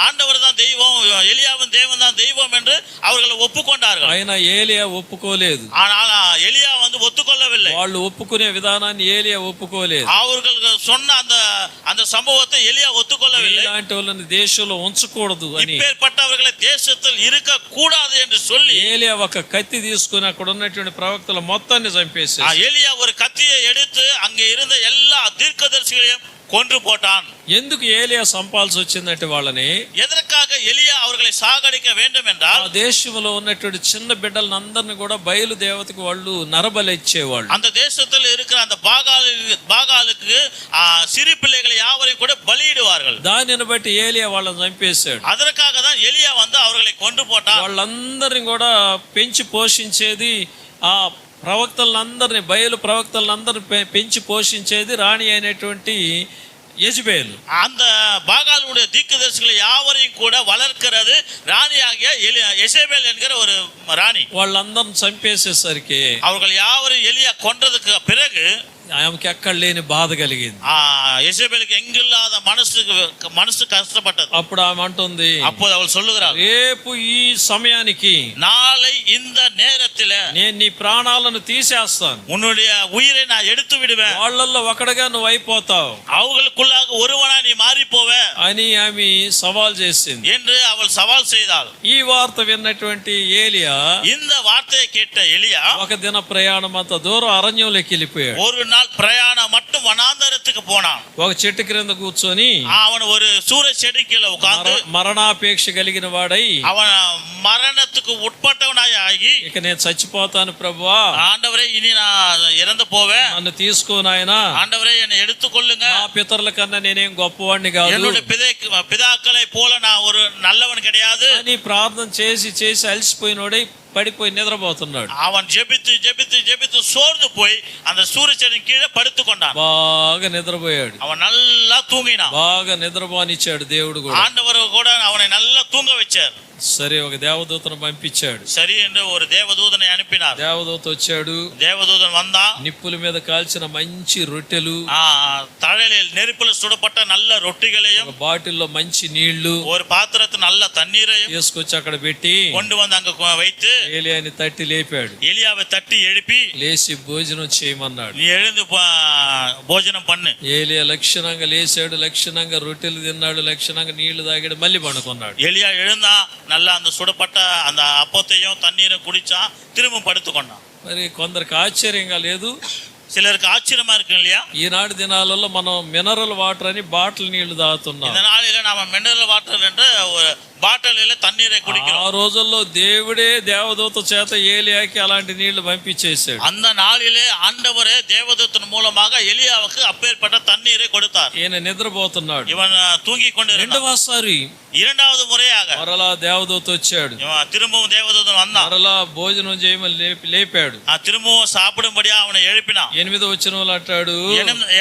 ஆண்டவர் தான் தெய்வம், எலியாவும் தேவன் தான் தெய்வம் என்று அவர்கள் ஒப்புக்கொண்டார்கள். ఆయన ఏలియా ఒప్పుకోలేదు. ஆனால் எலியா வந்து ஒத்துக்கொள்ளவில்லை. వాళ్ళు ఒప్పుకునే విధానాన్ని ఏలియా ఒప్పుకోలేదు. அவர்கள் சொன்ன அந்த சம்பவத்தை எலியா ஒத்துக்கொள்ளவில்லை. ఇలాంటి వాళ్ళని దేశంలో ఉంచకూడదు అని, இப்பேற்பட்டவர்களை தேசத்தில் இருக்க கூடாது என்று சொல்லி ఏలియా ఒక కత్తి తీసుకుని అక్కడ ఉన్నటువంటి ప్రవక్తల మొత్తాన్ని చంపేశాడు. எலியா ஒரு கத்தியை எடுத்து அங்கே இருந்த எல்லா தீர்க்கதரிசிகளையும் கொன்று போட்டான். ఎందుకు ఏలియా సంపాల్సి వచ్చిందంటే, వాళ్ళని எதற்காக எலியா அவர்களை சாகடிக்க வேண்டும் என்றால், ఆ దేశంలో ఉన్నటువంటి చిన్న బిడ్డలను అందరిని కూడా బయలు దేవతకు వాళ్ళు నరబలి ఇచ్చేవాళ్ళు. அந்த தேசத்தில் இருக்கிற அந்த பாகாலுக்கு சிறு பிள்ளைகளை யாவரையும் கூட பலியிடுவார்கள். దానిని బట్టి ఏలియా వాళ్ళని చంపేశాడు. அதற்காக தான் எலியா வந்து அவர்களை கொன்று போட்டான். వాళ్ళందరిని కూడా పెంచి పోషించేది, ఆ ప్రవక్తలందరినీ, బయలు ప్రవక్తలందరినీ పెంచి పోషించేది రాణి అయినటువంటి యెజబెల్. அந்த பாகாலுடைய தீர்க்கதரிசிகளை யாவரையும் கூட வளர்க்கிறது ராணியாகிய எசேபேல் என்கிற ஒரு ராணி. వాళ్ళందరిని చంపేసేసరికి அவர்கள் யாவரும் எலியா கொன்றதுக்கு பிறகு ఆమెకి ఎక్కడ లేని బాధ కలిగింది. எசேபேலுக்கு எங்கில்லாத మనసు కష్టపட்டது. అప్పుడు ఆమె అంటుంది, அப்போது அவள் சொல்லுகிறாள், రేపు ఈ సమయానికి நாளை இந்த நேரத்தில் నేను నీ ప్రాణాలను తీసేస్తాను, உன்னுடைய உயிரை நான் எடுத்து விடுவேன், వాళ్ళల్లో ఒకడుగా నువ్వు అయిపోతావు அவர்களுக்குள்ளாக ஒருவனா நீ மாறி போவே అని ఆమె సవాల్ చేసింది என்று அவள் சவால் செய்தாள். ఈ వార్త విన్నటువంటి ఏలియా இந்த வார்த்தையை கேட்ட எலியா ఒక దిన ప్రయాణం అంత దూరం అరణ్యంలోకి వెళ్ళిపోయాడు. ஒரு நாள் பிரயாணம் மட்டும் வனாந்தரத்துக்கு போனான். ఒక చెట్టు క్రింద కూర్చొని அவன் ஒரு சூர செடி கீழே உட்கார்ந்து మరణాపేక్ష కలిగిన వాడై, அவன் மரணத்துக்கு உட்பட்டவனாய் ஆகி, ఇక నేను చచ్చిపోతాను ప్రభువా, ஆண்டவரே இனி நான் இறந்து போவேன், నన్ను తీసుకో నాయనా, ஆண்டவரே என்னை எடுத்துக்கொள்ளுங்க, నా పితరుల కన్నా నేనేం గొప్పవాడిని కాదు என்னுடைய பிதாக்களை போல நான் ஒரு நல்லவன் கிடையாது అని ప్రార్థన చేసి అలసిపోయినోడై పడిపోయి నిద్రపోతున్నాడు. அவன் ஜெபித்து சோர்ந்து போய் அந்த சூரியச்செடியின் கீழே படுத்து கொண்டான். బాగా నిద్రపోయాడు. அவன் நல்லா தூங்கினான். బాగా నిద్రపోనిచ్చాడు దేవుడు కూడా. ஆண்டவர் கூட அவனை நல்லா தூங்க வச்சார். సరే, ఒక దేవదూతను పంపించాడు. சரி என்று ஒரு தேவதூதனை அனுப்பினார். దేవదూత వచ్చాడు. தேவதூதன் வந்தான். నిప్పుల మీద కాల్చిన మంచి రొట్టెలు, தழலில் நெருப்புல சுடப்பட்ட நல்ல ரொட்டிகளையும், ఒక బాటిల్లో మంచి నీళ్లు, ஒரு பாத்திரத்தில் நல்ல தண்ணீரையும் తీసుకొచ్చి అక్కడ పెట్టి கொண்டு வந்து அங்க வைத்து ఏలియాని తట్టి లేపాడు. எலியாவை தட்டி எழுப்பி, లేచి భోజనం చేయమన్నాడు. நீ எழுந்து భోజనం பண்ணு. ఏలియా లక్షణంగా లేచాడు, లక్షణంగా రొట్టెలు తిన్నాడు, లక్షణంగా నీళ్లు తాగాడు, మళ్ళీ పడుకున్నాడు. எலியா எழுந்தா, நல்லா அந்த சுடப்பட்ட அந்த அப்பத்தையும் தண்ணீரும் குடிச்சான், திரும்ப படுத்துக்கொண்டான். మరి కొందరికి ఆశ్చర్యంగా లేదు, சிலருக்கு ஆச்சரியமா இருக்கு இல்லையா? ఈనాటి దినాలలో మనం మినరల్ వాటర్ అని బాటిల్ నీళ్లు తాగుతున్నాం. இந்த நாளில நாம மினரல் வாட்டர் என்ற ஒரு బాటలీలో తన్నీరే కుడిக்கிறோம். ఆ రోజుల్లో దేవుడే దేవదూత చేత ఏలియాకి అలాంటి నీళ్లు పంపించేశాడు. அந்த நாளிலே ஆண்டவரே தேவதூதன் மூலமாக எலியாவுக்கு அப்பேற்பட்ட தண்ணீரை கொடுத்தார். ఈయన నిద్రపోతున్నాడు. இவன் தூங்கி கொண்டிருந்தான். రెండవసారి இரண்டாவது முறையாக మరలా దేవదూత వచ్చాడు. இவன் திரும்பவும் தேவதூதன் வந்தான். మరలా భోజనం చేయమని లేపాడు. திரும்பவும் சாப்பிடும்படியா அவனை எழுப்பினான். 8వ వచనంలో అంటాడు,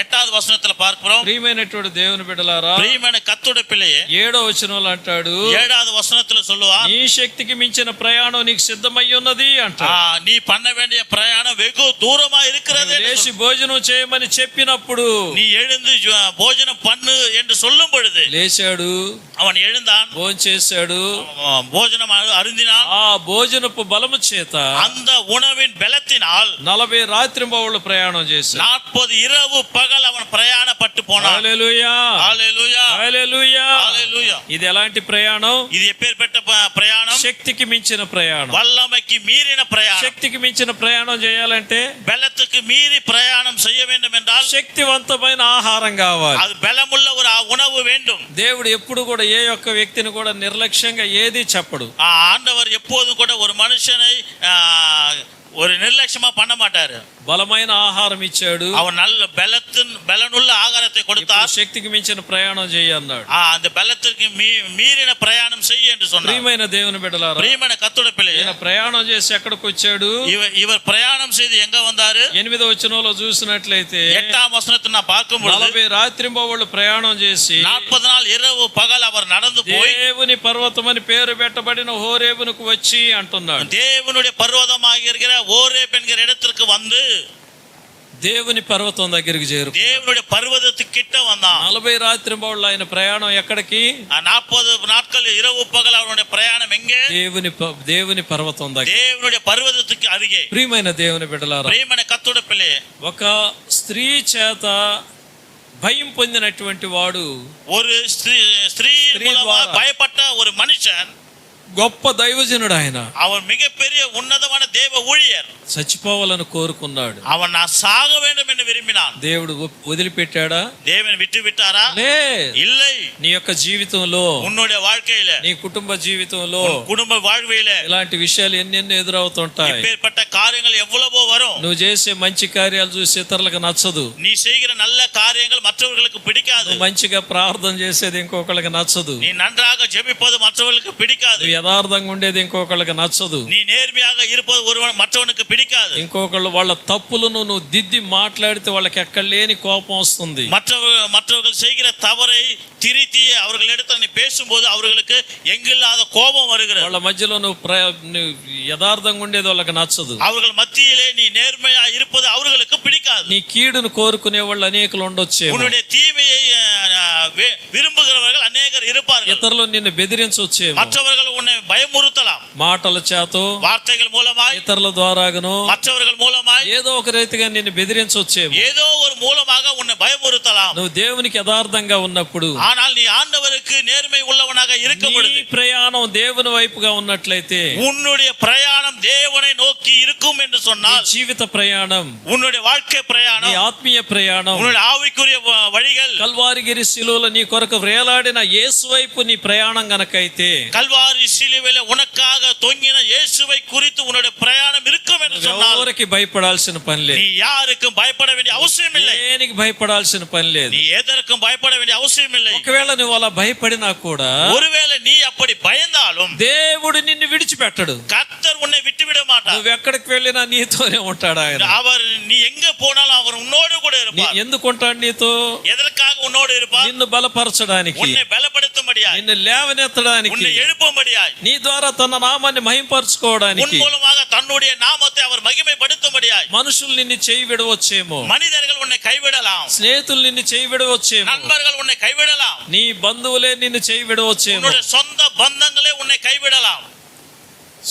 8வது వచనத்துல பார்க்கிறோம், ప్రియమైనటువంటి దేవుని బిడ్డలారా, ప్రియమైన కత్తుడి పిల్లయే. 7వ వచనంలో అంటాడు, 7வது వచనத்துல சொல்லுவார், నీ శక్తికి మించిన ప్రయాణం నీకు సిద్ధమై ఉన్నది అంటాడు. நீ பண்ண வேண்டிய பிரயாணம் வெகு தூரமா இருக்கிறது. లేచి భోజనం చేయమని చెప్పినప్పుడు, நீ எழுந்து భోజనం பண்ணு என்று சொல்லும் பொழுது లేచాడు, அவன் எழுந்தான், భోజనం చేశాడు, భోజనం అరుందినాன். ఆ భోజనపు బలము చేత அந்த உணவின் బలத்தினால் 40 రాత్రింబవళ్ళు ప్రయాణం చేశాడు. 40 இரவு பகல் அவன் பிரயாணப்பட்டு போனான். హల్లెలూయా, హల్లెలూయా, హల్లెలూయా. హల్లెలూయా. ఇది ఎలాంటి ప్రయాణం? ఇది எப்பேற்பட்ட ప్రయాణం? శక్తికి మించిన ప్రయాణం. வல்லமைக்கு மீறின பிரயாணம். శక్తికి మించిన ప్రయాణం చేయాలంటే బలத்துக்கு மீறி பிரயாணம் செய்ய வேண்டும் என்றால் శక్తివంతమైన ఆహారం కావాలి. அது బలముள்ள ஒரு உணவு வேண்டும். దేవుడు ఎప్పుడు కూడా ఏ ఒక్క వ్యక్తిని కూడా నిర్లక్ష్యంగా ఏది చెప్పడు. ஆண்டவர் எப்போதும் கூட ஒரு மனுஷனை ஒரு நிர்லட்சியமா பண்ண மாட்டாரு. బలమైన ఆహారం ఇచ్చాడు. அவர் நல்ல பலனுள்ள ஆகாரத்தை கொடுத்தார். శక్తికి మించిన ప్రయాణం చేయి అన్నాడు. அந்த பலத்திற்கு மீறின ప్రయాణం చెయ్యి என்று சொன்னார். ప్రియమైన దేవుని బిడ్డలారా, ప్రియమైన కర్తృ పిల్లలు, ఈయన ప్రయాణం చేసి ఎక్కడికి వచ్చాడు? இவர் ప్రయాణం செய்து எங்க வந்தாரு? 8వ వచనంలో చూసినట్లయితే 8ஆம் வசனத்தை நான் பார்க்கும் பொழுது 40 రాత్రింబవళ్ళు ప్రయాణం చేసి 40 நாள் இரவு பகல் அவர் நடந்து போய் దేవుని పర్వతమని పేరు పెట్టబడిన హోరేబునకు వచ్చి అంటున్నాడు. தேவனுடைய பர்வதமாக இருக்கிற ஓரேப் என்கிற இடத்திற்கு வந்து దేవుని పర్వతం దగ్గరికి చేరు. தேவனுடைய பர்வதத்துக்கு கிட்ட வந்தான். 40 రాత్రింబవళ్ళు ఆయన ప్రయాణం ఎక్కడికి? 40 நாட்கள் இரவு பகல் அவருடைய ప్రయాణం எங்கே? దేవుని పర్వతం దగ్గర, தேவனுடைய பர்வதத்துக்கு అరిగే. ప్రియమైన దేవుని బిడ్డలారా, ప్రియమైన కర్తృ పిల్లే, ఒక స్త్రీ చేత భయం పొందినటువంటి వాడు, ஒரு ஸ்திரீ மூலமாக பயப்பட்ட ஒரு மனுஷன், గొప్ప దైవజనుడు ఆయన, அவர் மிகப்பெரிய ఉన్నతమైన దేవ ஊழியர், చచ్చిపోవాలని కోరుకున్నాడు. அவன் நான் சாக வேண்டும் என்று விரும்பினான். దేవుడు వదిలిపెట్టాడా? தேவன் விட்டு விட்டாரா? இல்லை. నీ యొక్క జీవితంలో, உன்னுடைய வாழ்க்கையில, నీ కుటుంబ జీవితంలో, குடும்ப வாழ்வில ఇలాంటి విషయాలు ఎన్నెన్నో ఎదురవుతుంటాయి. இப்பேற்பட்ட காரியங்கள் எவ்வளவோ வரும். నువ్వు చేసే మంచి కార్యాలు చూసి ఇతరులకు నచ్చదు. நீ செய்கிற நல்ல காரியங்கள் மற்றவர்களுக்கு பிடிக்காது. నువ్వు మంచిగా ప్రార్థన చేసేది ఇంకొకళ్ళకి నచ్చదు. நீ நன்றாக ஜெபிப்பது மற்றவர்களுக்கு பிடிக்காது. నువ్వు యథార్థంగా ఉండేది ఇంకొకళ్ళకి నచ్చదు. நீ நேர்மையாக இருப்பது மற்றவனுக்கு பிடிக்காது. ఇంకొకళ్ళు వాళ్ళ తప్పులను నువ్వు దిద్ది మాట్లాడితే వాళ్ళకి ఎక్కడ లేని కోపం వస్తుంది. மற்றவர்கள் செய்கிற தவறை திருத்தி அவர்களிடத்தில் நீ பேசும்போது அவர்களுக்கு எங்கில்லாத கோபம் வருகிறது. వాళ్ళ మధ్యలో నువ్వు యథార్థంగా ఉండేది వాళ్ళకి నచ్చదు. அவர்கள் மத்தியிலே நீ நேர்மையா இருப்பது அவர்களுக்கு பிடிக்காது. నీ కీడును కోరుకునే వాళ్ళు అనేకులు ఉండొచ్చు. உன்னுடைய தீமையை விரும்புகிறவர்கள் அநேகர் இருப்பார்கள். ఇతరులు నిన్ను బెదిరించొచ్చు. மற்றவர்கள் உன்னை பயமுறுத்தலாம். మాటల చేతో, வார்த்தைகள் மூலமாய், ఇతరుల ద్వారాగాను, மற்றவர்கள் மூலமாய், ఏదో ఒక రీతిగా నిన్ను బెదిరించొచ్చు. ஏதோ ஒரு மூலமாக உன்னை பயமுறுத்தலாம். నువ్వు దేవునికి యథార్థంగా ఉన్నప్పుడు, ஆனால் நீ ஆண்டவருக்கு நேர்மை உள்ளவனாக இருக்க முடியும். ప్రయాణం దేవుని వైపుగా ఉన్నట్లయితే, உன்னுடைய பிரயாணம் தேவனை நோக்கி இருக்கும் என்று சொன்னால், జీవిత ప్రయాణం, உன்னுடைய வாழ்க்கை பிரயாணம், ఆత్మీయ ప్రయాణం, உன்னுடைய ஆவிக்குரிய வழிகள், కల్వారిగిరి శిలువలో నీ కొరకు వేలాడిన యేసు వైపు నీ ప్రయాణం గనకైతే, கல்வாரி சிலுவையிலே உனக்காக தொங்கின இயேசுவை குறித்து உன்னுடைய பிரயாணம் இருக்கும் என்று சொன்னால், ఎవరికి భయపడాల్సిన పని లేదు. நீ யாருக்கும் பயப்பட வேண்டிய அவசியம் இல்லை. దేనికి భయపడాల్సిన పని లేదు. நீ எதற்கும் பயப்பட வேண்டிய அவசியம் இல்லை. ఒకవేళ నువ్వు అలా భయపడినా కూడా, ஒருவேளை நீ அப்படி பயந்தாலும் దేవుడు నిన్ను విడిచిపెట్టడు. கர்த்தர் உன்னை விட்டுவிட மாட்டார். నువ్వు ఎక్కడికి వెళ్ళినా నీతోనే ఉంటాడు ఆయన. அவர் நீ எங்க போனாலும் அவர் உன்னோடு கூட இருப்பார். ఎందుకు ఉంటాడు నీతో? எதற்காக உன்னோடு இருப்பார்? నిన్ను బలపరచడానికి, உன்னை பலப்படுத்தும்படியாய், నిన్ను లేవనెత్తడానికి, உன்னை எழுப்பும்படியாய், నీ ద్వారా తన నామాన్ని మహింపరచుకోవడానికి, உன் மூலமாக தன்னுடைய நாமத்தை அவர் மகிமைப்படுத்தும்படியாய். మనుషులు నిన్ను చేయి విడవచ్చేమో, மனிதர்கள் உன்னை கைவிடலாம், స్నేహితులు నిన్ను చేయి విడవచ్చేమో, நண்பர்கள் உன்னை கைவிடலாம், నీ బంధువులే నిన్ను చేయి విడవచ్చేమో, உன்னுடைய சொந்த பந்தங்களே உன்னை கைவிடலாம்,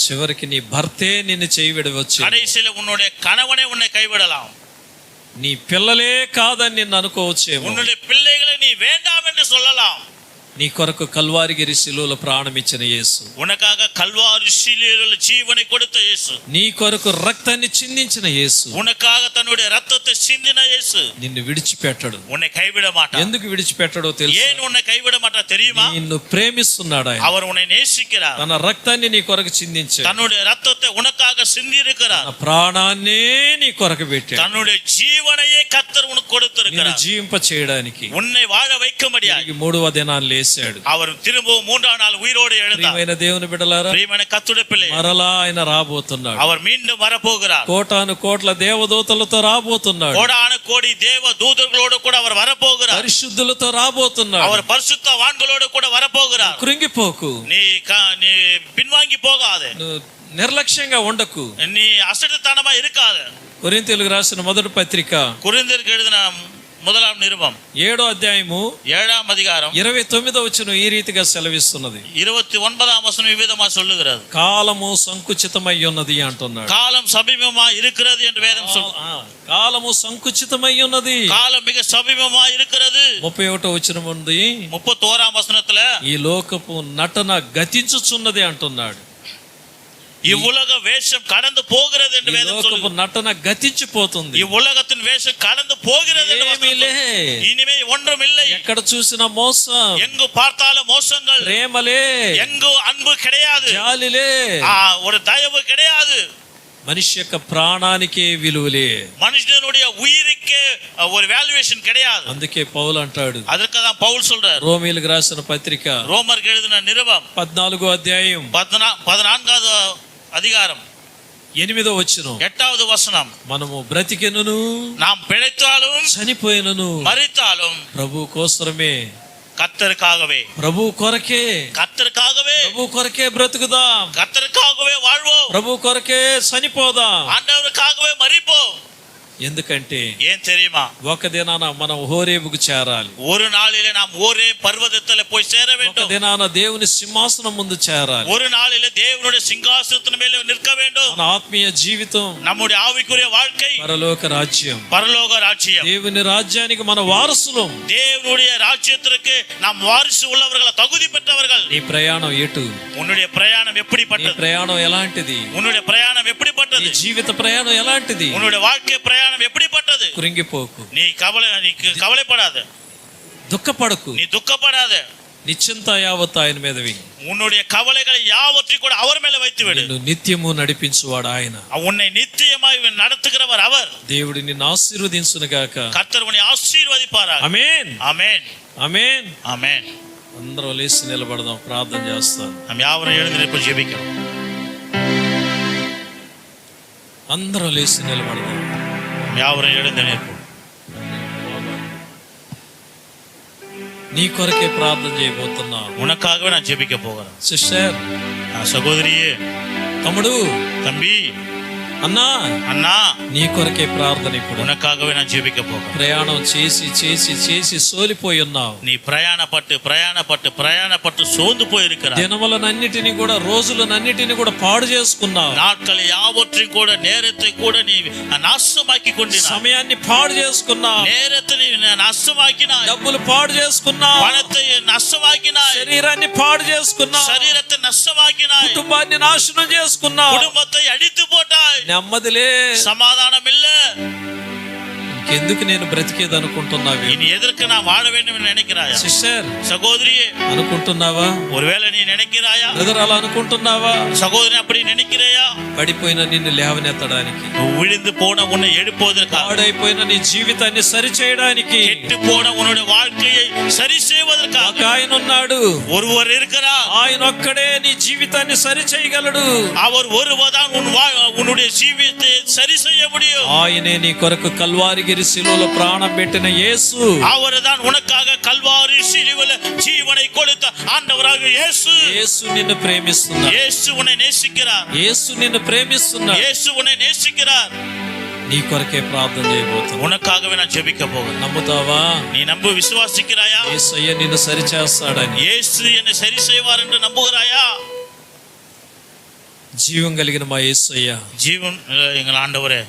చివరికి నీ భర్తే నిన్ను చేయి విడవచ్చు, கடைசியில் உன்னுடைய கணவனே உன்னை கைவிடலாம், నీ పిల్లలే కాదని నిన్ను అనుకోవచ్చేమో, உன்னுடைய பிள்ளைகளை நீ வேண்டாம் என்று சொல்லலாம். నీ కొరకు కల్వారిగిరి శిలువలో ప్రాణం ఇచ్చిన యేసు, உனக்காக கல்வாரி சிலுவையில் ஜீவனை கொடுத்த இயேசு, నీ కొరకు రక్తాన్ని చిందించిన యేసు, உனக்காக தன்னுடைய ரத்தத்தை சிந்தின இயேசு నిన్ను విడిచిపెట్టడు. உன்னை கைவிட மாட்டார். ఎందుకు విడిచిపెట్టడో తెలుసు? ஏன் உன்னை கைவிட மாட்டார் தெரியுமா? నిన్ను ప్రేమిస్తున్నాడు ఆయన. அவர் உன்னை நேசிக்கிறார். తన రక్తాన్ని నీ కొరకు చిందించాడు. தன்னுடைய ரத்தத்தை உனக்காக சிந்தி இருக்கிறார். తన ప్రాణాన్నే నీ కొరకు పెట్టాడు. தன்னுடைய ஜீவனையே கர்த்தர் உனக்கு నిన్ను கொடுத்திருக்கிறார். జీవింప చేయడానికి உன்னை வாழ வைக்கும்படியாய். మూడవ దినాన్ని లేచాడు. அவர் திரும்பவும் 3ஆம் நாள் உயிரோடு எழுந்தார். ప్రియమైన దేవుని బిడ్డలారా, ప్రియమైన కర్తృ పిల్లే, మరలా ఆయన రాబోతున్నాడు. அவர் மீண்டும் வரப்போகிறார். కోటాను కోట్ల దేవదూతలతో రాబోతున్నాడు. கோடான கோடி தேவ தூதர்களோடு கூட அவர் வரப்போகிறார். పరిశుద్ధులతో రాబోతున్నాడు. அவர் பரிசுத்தவான்களோடு கூட வரப்போகிறார். కృంగిపోకు, நீ பின்வாங்கி போகாதே, నువ్వు నిర్లక్ష్యంగా ఉండకు, நீ అసటితనமா இருக்காத. కొరింథీయులకు రాసిన మొదటి పత్రిక కొరింథీయులకు எழுதின முதலாம் நிருபம் 7వ అధ్యాయము 7ஆம் அதிகாரம் 29వ వచనం ఈ రీతిగా సెలవిస్తున్నది. 29ஆம் வசனம் விதமா சொல்லுகிறது. కాలము సంకుచితమై ఉన్నది అంటున్నాడు. காலம் சமீபமா இருக்கிறது என்று வேதம் కాలము సంకుచితమై ఉన్నది. காலம் மிக சமீபமா இருக்கிறது. 31వ వచనం ఉంది, 31ஆம் வசனத்துல ఈ లోకపు నటన గతించుచున్నది అంటున్నాడు. இவ்வுலக வேஷம் கடந்து போகிறது என்று வேதம் சொல்லுகிறது. నటన గతించిపోతుంది. இவ்வுலகத்தின் வேஷம் கடந்து போகிறது என்று வசனம் சொல்லுகிறது. இனிமே ஒன்றும் இல்லை. ఎక్కడ చూసినా మోసం, எங்கு பார்த்தாலும் மோசங்கள், ప్రేమలే, எங்கு அன்பு கிடையாது, జాలిలే, ஒரு தயவு கிடையாது, మనిషి యొక్క ప్రాణానికే విలువలే. மனுஷனுடைய உயிருக்கு ஒரு வேல்யூவேஷன் கிடையாது. అందుకే పౌలు అంటాడు, அதற்கு தான் பவுல் சொல்றார், రోమీయులకు రాసిన పత్రిక ரோமருக்கு எழுதின நிருபம் 14వ అధ్యాయం 14வது அதிகாரம் 8వ వచనం, 8வது வசனம், మనము బ్రతికెనును நாம் பிழைத்தாலும் చనిపోయినను மரித்தாலும் ప్రభు కోసరమే, கர்த்தருக்காகவே, ప్రభు కొరకే, கர்த்தருக்காகவே, ప్రభు కొరకే బ్రతుకుదాం, கர்த்தருக்காகவே வாழ்வோம், ప్రభు కొరకే చనిపోదాం. ஆண்டவருக்காகவே மரிப்போம். ఎందుకంటే ஏன் தெரியுமா? ఒక దినాన మనం హోరేబుకు చేరాలి, ஒரு நாளிலே நாம் ஒரே பர்வதத்துல போய் சேர ఒక வேண்டும். దినాన దేవుని సింహాసనం ముందు చేరాలి. ஒரு நாளிலே தேவனுடைய சிங்காசனத்தின் மேலே நிற்க வேண்டும். మన ఆత్మీయ జీవితం நம்முடைய ஆவிக்குரிய வாழ்க்கை పరలోక రాజ్యం, பரலோக ராஜ்யம். దేవుని రాజ్యానికి మన వారసులం. தேவனுடைய ராஜ்யத்திற்கு நாம் வாரிசு உள்ளவர்கள், தகுதி பெற்றவர்கள். నీ ప్రయాణం ఎటు? உன்னுடைய பிரயாணம் నీ எப்படிப்பட்டது? ప్రయాణం ఎలాంటిది? உன்னுடைய பிரயாணம் నీ எப்படிப்பட்டது? జీవిత ప్రయాణం ఎలాంటిది? உன்னுடைய வாழ்க்கை பிரயாணம் எப்படிப்பட்டது? కృంగిపోకు, நீ கவலைப்படாத, దుఃఖపడకు, நீ துக்கப்படாத. నీ చింత యావత్ ఆయన మీద వెయ్యి. உன்னுடைய கவலைகளை யாவற்றையும் கூட அவர் மேல வைத்து விடு. నిన్ను నిత్యము నడిపించువాడు ఆయన. உன்னை நித்தியமாய் நடத்துகிறவர் அவர். దేవుడు నిన్ను ఆశీర్వదించును గాక. கர்த்தர் உன்னை ஆசீர்வதிப்பாராக. ఆమేన్, ஆமென், ఆమేన్. ஆமென். అందరం లేచి నిలబడదాం, ప్రార్థన చేస్తాను. நாம் யாவரும் எழுந்து நிற்போம், ஜெபிக்கிறோம். అందరం లేచి నిలబడదాం. நாம் யாவரும் எழுந்து நிற்போம். నీ కొరకే ప్రార్థన చేయబోతున్నాను. உனக்காகவே நான் ஜெபிக்க போகிறேன். సిస్టర్, சகோதரியே, తమ్ముడు, தம்பி, అన్నా, அண்ணா, నీ కొరకే ప్రార్థన. ఇప్పుడు உனக்காகவே நான் ஜெபிக்க போகிறேன். ప్రయాణం చేసి చేసి చేసి సోలిపోయి ఉన్నావు. நீ பிரயாணப்பட்டு சோர்ந்து போயிருக்கிறாய். దినములనన్నిటిని కూడా, రోజులనన్నిటిని కూడా పాడు చేసుకున్నావు. நாட்களை யாவற்றையும் கூட, நேரத்தை கூட நீ நாசமாக்கி கொண்டினாய். సమయాన్ని పాడు చేసుకున్నావు. நேரத்தை நீ நாசமாக்கினாய். డబ్బులు పాడు చేసుకున్నావు. பணத்தை நாசமாக்கினாய். శరీరాన్ని పాడు చేసుకున్నావు. சரீரத்தை நாசமாக்கினாய். కుటుంబాన్ని నాశనం చేసుకున్నావు. குடும்பத்தை அடித்து போட்டாய். నెమ్మదిలే, சமாதானம் இல்ல. ఇంకెందుకు నేను బ్రతికేది అనుకుంటున్నావు? இனி எதற்கு நான் வாழ வேண்டும் என்று நினைக்கிறாயா? సిస్టర్, சகோதரியே, అనుకుంటున్నావా? ஒருவேளை நீ நினைக்கிறாயா? బ్రదర్, అలా అనుకుంటున్నావా? சகோதரி, அப்படி நினைக்கிறையா? పడిపోయిన నిన్ను లేవనెత్తడానికి, விழுந்து போன உன்னை எழுப்புவதற்காக, పాడైపోయిన నీ జీవితాన్ని సరిచేయడానికి கெட்டு போன உன்னுடைய வாழ்க்கையை சரி செய்வதற்காக ఒక ఆయన ఉన్నాడు. ஒருவர் இருக்கிறார். ఆయన ఒక్కడే నీ జీవితాన్ని సరిచేయగలడు. அவர் ஒருவர்தான் உன்னுடைய ஜீவியத்தை சரி செய்ய முடியும். ఆయనే నీ కొరకు కల్వారిగిరి శిలువలో ప్రాణం పెట్టిన యేసు. அவர்தான் உனக்காக கல்வாரி சிலுவையில் ஜீவனை கொடுத்த ஆண்டவராக இயேசு. యేసు నిన్ను ప్రేమిస్తున్నాడు. இயேசு உன்னை நேசிக்கிறார். యేసు నిన్ను ప్రేమిస్తున్నాడు. இயேசு உன்னை நேசிக்கிறார். నీ కొరకే ప్రార్థన చేయబోతున్నా. உனக்காகவே நான் ஜெபிக்க போகிறேன். నమ్ముతావా? நீ நம்ப விசுவாசிக்கிறாயா? యేసయ్య నిన్ను సరిచేస్తాడని. இயேசு என்னை சரி செய்வார் என்று நம்புகிறாயா? జీవం కలిగిన మా యేసయ్య, ஜீவன் எங்கள் ஆண்டவரே,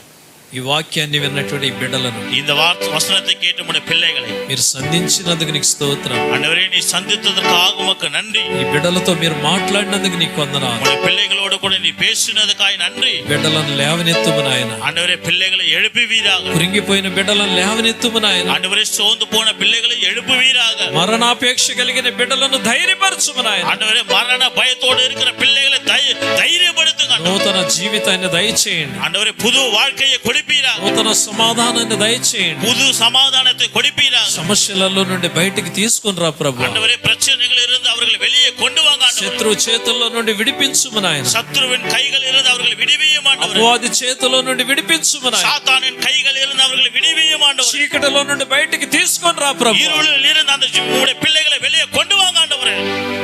ఈ వాక్యాన్ని విన్నటువంటి ఈ బిడ్డలను இந்த வசனத்தை கேட்டு உடைய பிள்ளைகளை మీరు సంధించినందుకు నీకు స్తోత్రం. ஆண்டவரே, நீ சந்தித்ததற்காக உமக்கு நன்றி. ఈ బిడ్డలతో మీరు మాట్లాడినందుకు నీకు వందనాలు. உடைய பிள்ளைகளோடு கூட நீ பேசினதுக்காக நன்றி. బిడ్డలను లేవనెత్తుము నాయన. ஆண்டவரே, பிள்ளைகளை எழுப்புவீராக. కురింగిపోయిన బిడ్డలను లేవనెత్తుము నాయన. ஆண்டவரே, சோர்ந்து போன பிள்ளைகளை எழுப்புவீராக. మరణాపేక్ష కలిగిన బిడ్డలను ధైర్యపరచుము నాయన. ஆண்டவரே, மரண பயத்தோடு இருக்கிற பிள்ளைகளை தைரியப்படுத்துங்க. నూతన జీవితాన్ని దయచేయండి. ஆண்டவரே, புது வாழ்க்கையை கொடுப்பீராக. నూతన సమాధానాన్ని దయచేయండి. புது சமாதானத்தை கொடுப்பீராக. సమస్యలలో నుండి బయటికి తీసుకుని రా ప్రభు. ஆண்டவரே, பிரச்சனைகள் இருந்து அவர்களை வெளியே கொண்டு வாங்க. శత్రు చేతుల్లో నుండి విడిపించుము నాయన. சத்ருவின் கைகள் இருந்து அவர்களை விடுவியும் ஆண்டவரே. అపవాది చేతుల్లో నుండి విడిపించుము నాయన. சாத்தானின் கைகள் இருந்து அவர்களை விடுவியும் ஆண்டவரே. చీకటిలో నుండి బయటికి తీసుకొని రా ప్రభు. இருளில் இருந்து அந்த உம்முடைய பிள்ளைகளை வெளியே கொண்டு வாங்க ஆண்டவரே.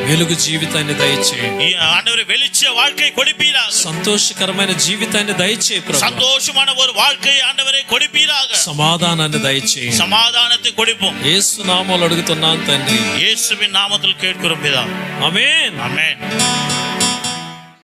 వెలుగు జీవితాన్ని దయచేయండి. ஆண்டவரே, வெளிச்ச வாழ்க்கை கொடுப்பீராக. సంతోషకరమైన జీవితాన్ని దయచేయి ప్రభు. சந்தோஷமான ஒரு வாழ்க்கை ஆண்டவரே கொடுப்பீராக. సమాధానాన్ని దయచేయండి. சமாதானத்தை கொடுப்போம். యేసు నామములో అడుగుతున్నాను తండ్రి. இயேசுவின் நாமத்தில் கேட்கிறோம் பிதா. ఆమేన్. ஆமென்.